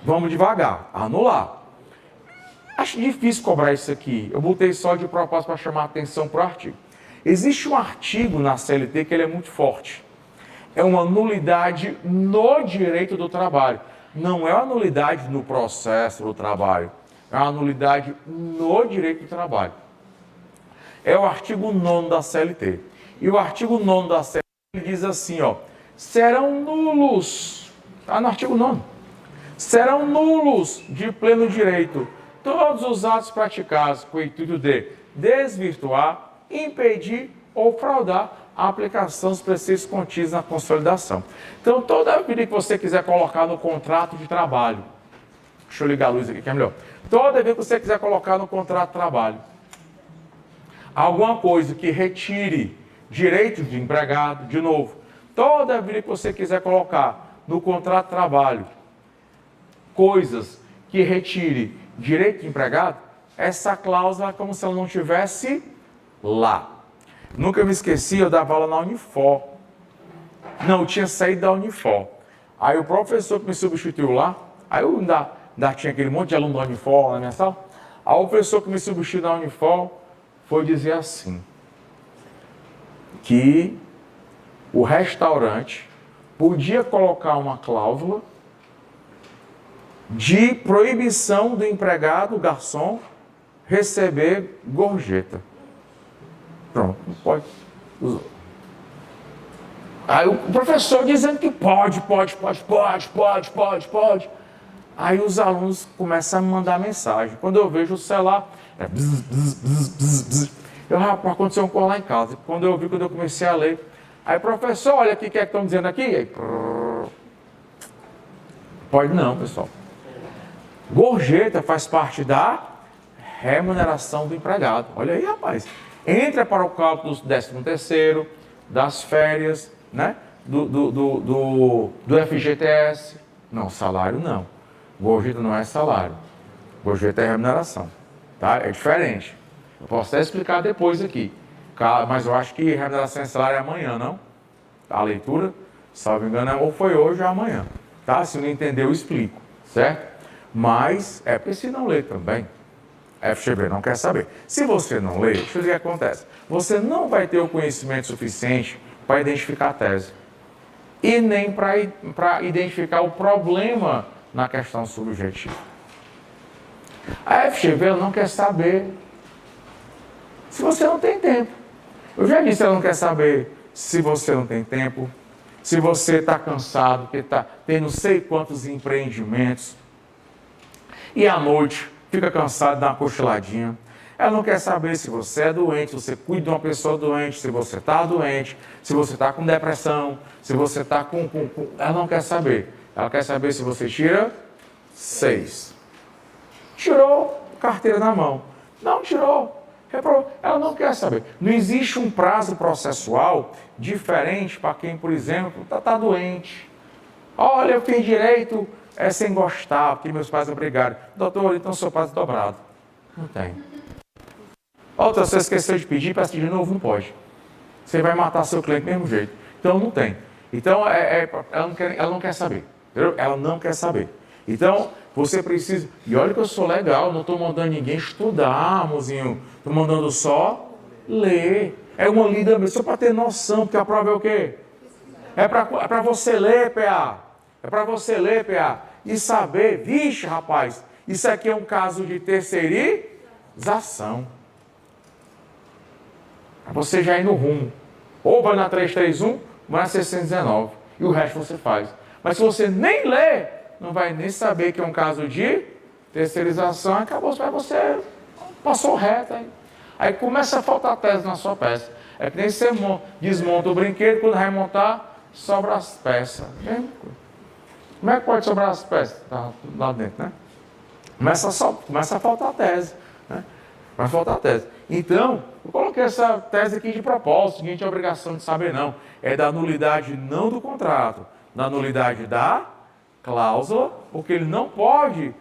Vamos devagar, anular. Acho difícil cobrar isso aqui. Eu botei só de propósito para chamar a atenção para o artigo. Existe um artigo na CLT que ele é muito forte. É uma nulidade no direito do trabalho. Não é uma nulidade no processo do trabalho. É uma nulidade no direito do trabalho. é o artigo 9º da CLT. E o artigo 9º da CLT diz assim, ó, serão nulos, está no artigo 9º, serão nulos de pleno direito todos os atos praticados com o intuito de desvirtuar, impedir ou fraudar a aplicação dos preceitos contidos na consolidação. Então, toda vez que você quiser colocar no contrato de trabalho, deixa eu ligar a luz aqui que é melhor. Toda vez que você quiser colocar no contrato de trabalho alguma coisa que retire direitos de empregado, de novo, toda vez que você quiser colocar no contrato de trabalho coisas que retire direito de empregado, essa cláusula é como se ela não estivesse lá. Nunca me esqueci, eu dava aula na Unifor. Não, eu tinha saído da Unifor. Aí o professor que me substituiu lá, aí eu ainda tinha aquele monte de aluno da Unifor na minha sala. Aí o professor que me substituiu na Unifor foi dizer assim, que o restaurante podia colocar uma cláusula de proibição do empregado, o garçom, receber gorjeta. Pronto, não pode. Aí o professor dizendo que pode. Aí os alunos começam a me mandar mensagem. Quando eu vejo o celular, eu, rapaz, aconteceu um coisa lá em casa. Quando eu comecei a ler, aí, professor, olha aqui o que é que estão dizendo aqui. Aí, pode não, pessoal. Gorjeta faz parte da remuneração do empregado. Olha aí, rapaz. Entra para o cálculo do 13º, das férias, né? Do FGTS. Não, salário não. Gorjeta não é salário. Gorjeta é remuneração. Tá? É diferente. Eu posso até explicar depois aqui. Mas eu acho que remuneração e salário é amanhã, não? A leitura, salvo engano, ou foi hoje ou amanhã. Tá? Se não entender, eu explico. Certo? Mas é porque se não ler também, FGV não quer saber. Se você não lê, deixa eu dizer o que acontece. Você não vai ter o conhecimento suficiente para identificar a tese. E nem para identificar o problema na questão subjetiva. A FGV ela não quer saber se você não tem tempo. Eu já disse, ela não quer saber se você não tem tempo, se você está cansado, porque está tendo não sei quantos empreendimentos, e à noite fica cansado, dá uma cochiladinha. Ela não quer saber se você é doente, se você cuida de uma pessoa doente, se você está doente, se você está com depressão, se você está com... Ela não quer saber. Ela quer saber se você tira 6. Tirou, carteira na mão. Não tirou, reprovou. Ela não quer saber. Não existe um prazo processual diferente para quem, por exemplo, está doente. Olha, eu tenho direito sem gostar, porque meus pais obrigaram. Doutor, então seu prazo dobrado. Não tem. Outra, você esqueceu de pedir, peça de novo, não pode. Você vai matar seu cliente do mesmo jeito. Então, não tem. Então, ela não quer saber. Entendeu? Ela não quer saber. Então, você precisa... E olha que eu sou legal, não estou mandando ninguém estudar, mozinho. Estou mandando só ler. É uma lida mesmo, só para ter noção, porque a prova é o quê? É para você ler, PA. É para você ler, PA. E saber, vixe, rapaz, isso aqui é um caso de terceirização. Você já ir no rumo. Ou vai na 331, vai na 619. E o resto você faz. Mas se você nem lê, não vai nem saber que é um caso de terceirização, acabou, você passou reto. Aí começa a faltar tese na sua peça. É que nem você desmonta o brinquedo, quando vai montar, sobra as peças. Como é que pode sobrar as peças? Tá tudo lá dentro, né? Começa a faltar tese. Né? Vai faltar tese. Então, eu coloquei essa tese aqui de propósito, ninguém tem obrigação de saber não. É da nulidade não do contrato, da nulidade da cláusula, porque ele não pode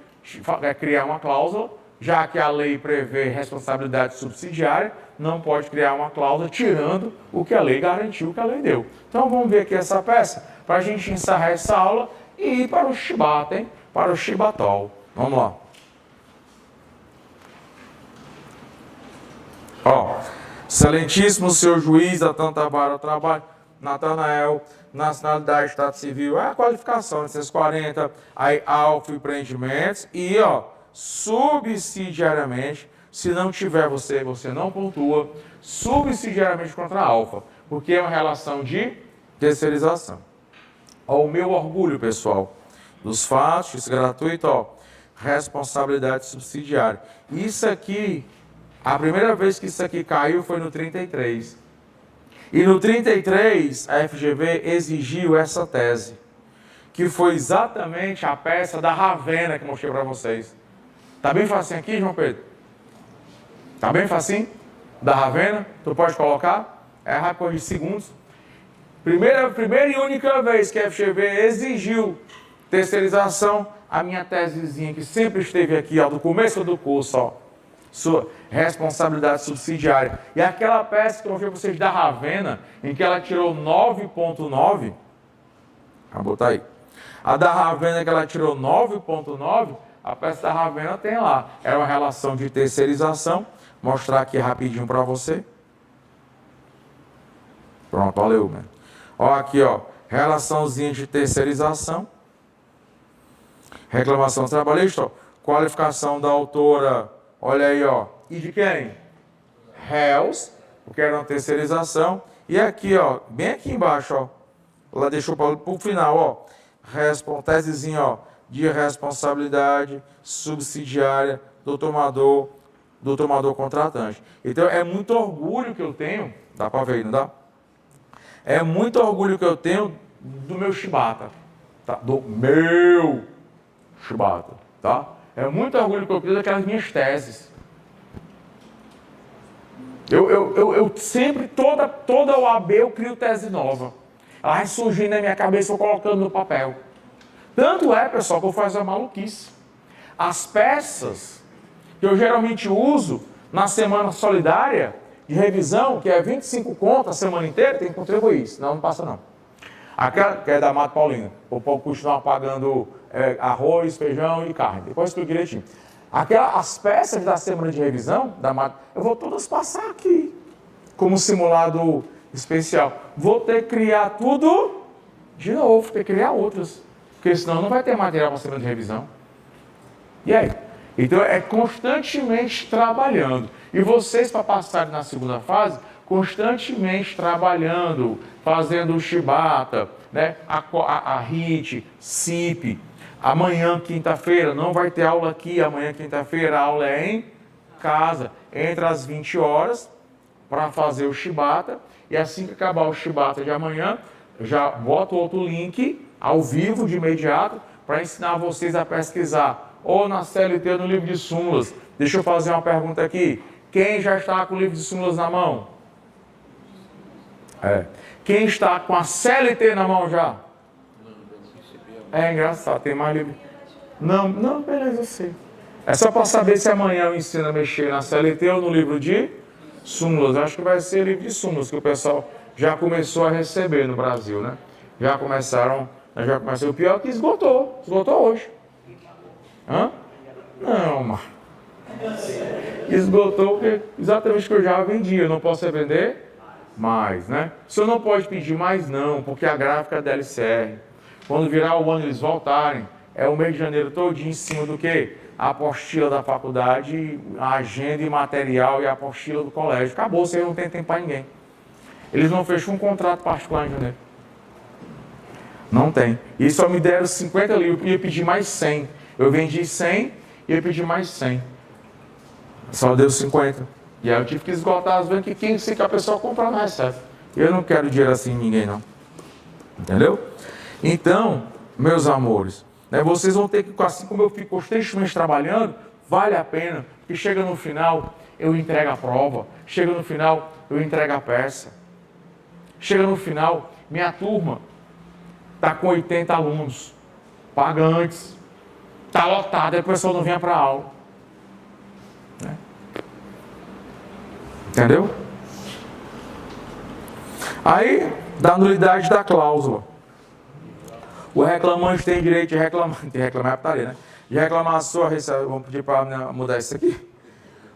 criar uma cláusula, já que a lei prevê responsabilidade subsidiária, não pode criar uma cláusula tirando o que a lei garantiu, o que a lei deu. Então vamos ver aqui essa peça, para a gente encerrar essa aula e ir para o chibata, hein? Para o chibatol. Vamos lá. Ó, excelentíssimo senhor juiz da Tanta Vara do Trabalho, Natanael, nacionalidade, Estado Civil, a qualificação de 640, aí Alfa Empreendimentos e, ó, subsidiariamente, Se não tiver, você não pontua subsidiariamente contra alfa, porque é uma relação de terceirização. Ó, o meu orgulho, pessoal, dos fatos, isso é gratuito, ó, responsabilidade subsidiária. Isso aqui, a primeira vez que isso aqui caiu foi no 33. E no 33, a FGV exigiu essa tese, que foi exatamente a peça da Ravenna que eu mostrei para vocês. Tá bem facinho aqui, João Pedro? Tá bem facinho? Da Ravenna? Tu pode colocar? É rápido de segundos. Primeira e única vez que a FGV exigiu terceirização, a minha tesezinha que sempre esteve aqui, ó, do começo do curso, ó, sua responsabilidade subsidiária. E aquela peça que eu mostrei para vocês da Ravenna, em que ela tirou 9,9, vou botar aí. A da Ravenna que ela tirou 9,9, a peça da Ravenna tem lá. É uma relação de terceirização. Mostrar aqui rapidinho para você. Pronto, valeu, mano. Ó, aqui, ó, relaçãozinha de terceirização. Reclamação trabalhista, ó, qualificação da autora, olha aí, ó, e de quem? Réus, porque era uma terceirização. E aqui, ó, bem aqui embaixo, ó, ela deixou para o final, ó, tesezinha, ó, de responsabilidade subsidiária do tomador contratante. Então, é muito orgulho que eu tenho, dá para ver aí, não dá? É muito orgulho que eu tenho do meu Shibata, tá? Do meu Shibata, tá? É muito orgulho que eu tenho daquelas minhas teses. Eu sempre, toda OAB eu crio tese nova. Ela vai surgindo na minha cabeça, eu colocando no papel. Tanto é, pessoal, que eu faço a maluquice. As peças que eu geralmente uso na semana solidária de revisão, que é 25 contas a semana inteira, tem que contribuir, senão não passa não. Aquela que é da Mato Paulina, o povo continuar pagando arroz, feijão e carne, depois tudo direitinho. As peças da semana de revisão, da Mato, eu vou todas passar aqui, como simulado especial. Vou ter que criar tudo de novo, ter que criar outras, porque senão não vai ter material para a semana de revisão. E aí? Então, é constantemente trabalhando. E vocês, para passarem na segunda fase, constantemente trabalhando, fazendo o Shibata, né? a HIT, CIP. Amanhã, quinta-feira, não vai ter aula aqui. Amanhã, quinta-feira, a aula é em casa. Entre as 20 horas, para fazer o Shibata. E assim que acabar o Shibata de amanhã, eu já boto outro link, ao vivo, de imediato, para ensinar vocês a pesquisar. Ou na CLT ou no livro de súmulas. Deixa eu fazer uma pergunta aqui. Quem já está com o livro de súmulas na mão? Quem está com a CLT na mão já? É engraçado, tem mais livro. Não, beleza, eu sei. É só para saber se amanhã eu ensino a mexer na CLT ou no livro de súmulas. Acho que vai ser livro de súmulas, que o pessoal já começou a receber no Brasil, né? Já começou. O pior é que esgotou hoje. Hã? Não, mas esgotou porque exatamente o que eu já vendia. Eu não posso vender mais, né? O senhor não pode pedir mais não, porque a gráfica é da LCR. Quando virar o ano eles voltarem, é o mês de janeiro todinho em cima do quê? A apostila da faculdade, a agenda e material e a apostila do colégio. Acabou, você não tem tempo para ninguém. Eles não fecham um contrato particular em janeiro. Não tem. E só me deram 50 livros, eu ia pedir mais 100. Eu vendi 100 e eu pedi mais 100. Só deu 50. E aí eu tive que esgotar as vendas, que quem se que a pessoa comprar não recebe. Eu não quero dinheiro assim em ninguém, não. Entendeu? Então, meus amores, né, vocês vão ter que, assim como eu fico constantemente trabalhando, vale a pena, porque chega no final, eu entrego a prova. Chega no final, eu entrego a peça. Chega no final, minha turma está com 80 alunos, pagantes. Está lotado, aí o pessoal não vinha para a aula. Né? Entendeu? Aí, da nulidade da cláusula. O reclamante tem direito de reclamar. Tem que reclamar, né? De reclamar a sua rescisão. Vamos pedir para mudar isso aqui.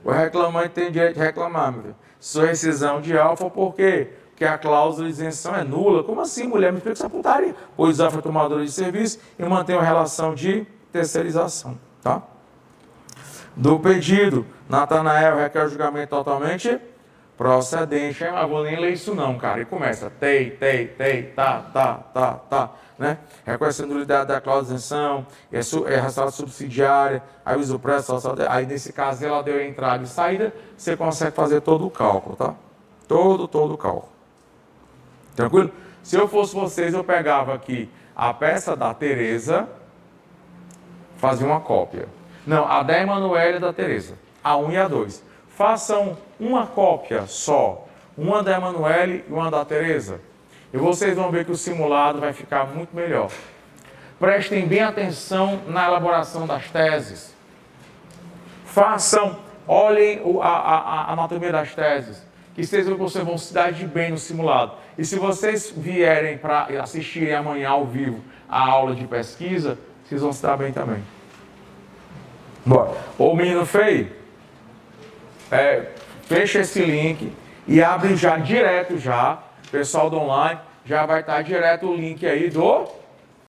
O reclamante tem direito de reclamar, meu filho. Sua rescisão de alfa, por quê? Porque a cláusula de isenção é nula. Como assim, mulher? Me explica essa putaria. Pois alfa tomadora de serviço e mantém uma relação de terceirização, tá? do pedido. Natanael requer o julgamento totalmente procedente. Eu não vou nem ler isso não, cara. E começa, tá, né? Reconhecendo a nulidade da cláusula de isenção, é ressalva subsidiária, aí usa o preço, aí nesse caso ela deu entrada e saída, você consegue fazer todo o cálculo, tá? Todo o cálculo. Tranquilo? Se eu fosse vocês, eu pegava aqui a peça da Tereza, fazia uma cópia. Não, a da Emanuele e da Tereza. A 1 e a 2. Façam uma cópia só. Uma da Emanuele e uma da Tereza. E vocês vão ver que o simulado vai ficar muito melhor. Prestem bem atenção na elaboração das teses. Olhem a anatomia das teses. Que vocês vão se dar de bem no simulado. E se vocês vierem para assistirem amanhã ao vivo a aula de pesquisa, vocês vão se dar bem também. Bora. Ô menino feio, fecha esse link e abre já direto já, pessoal do online, já vai estar direto o link aí do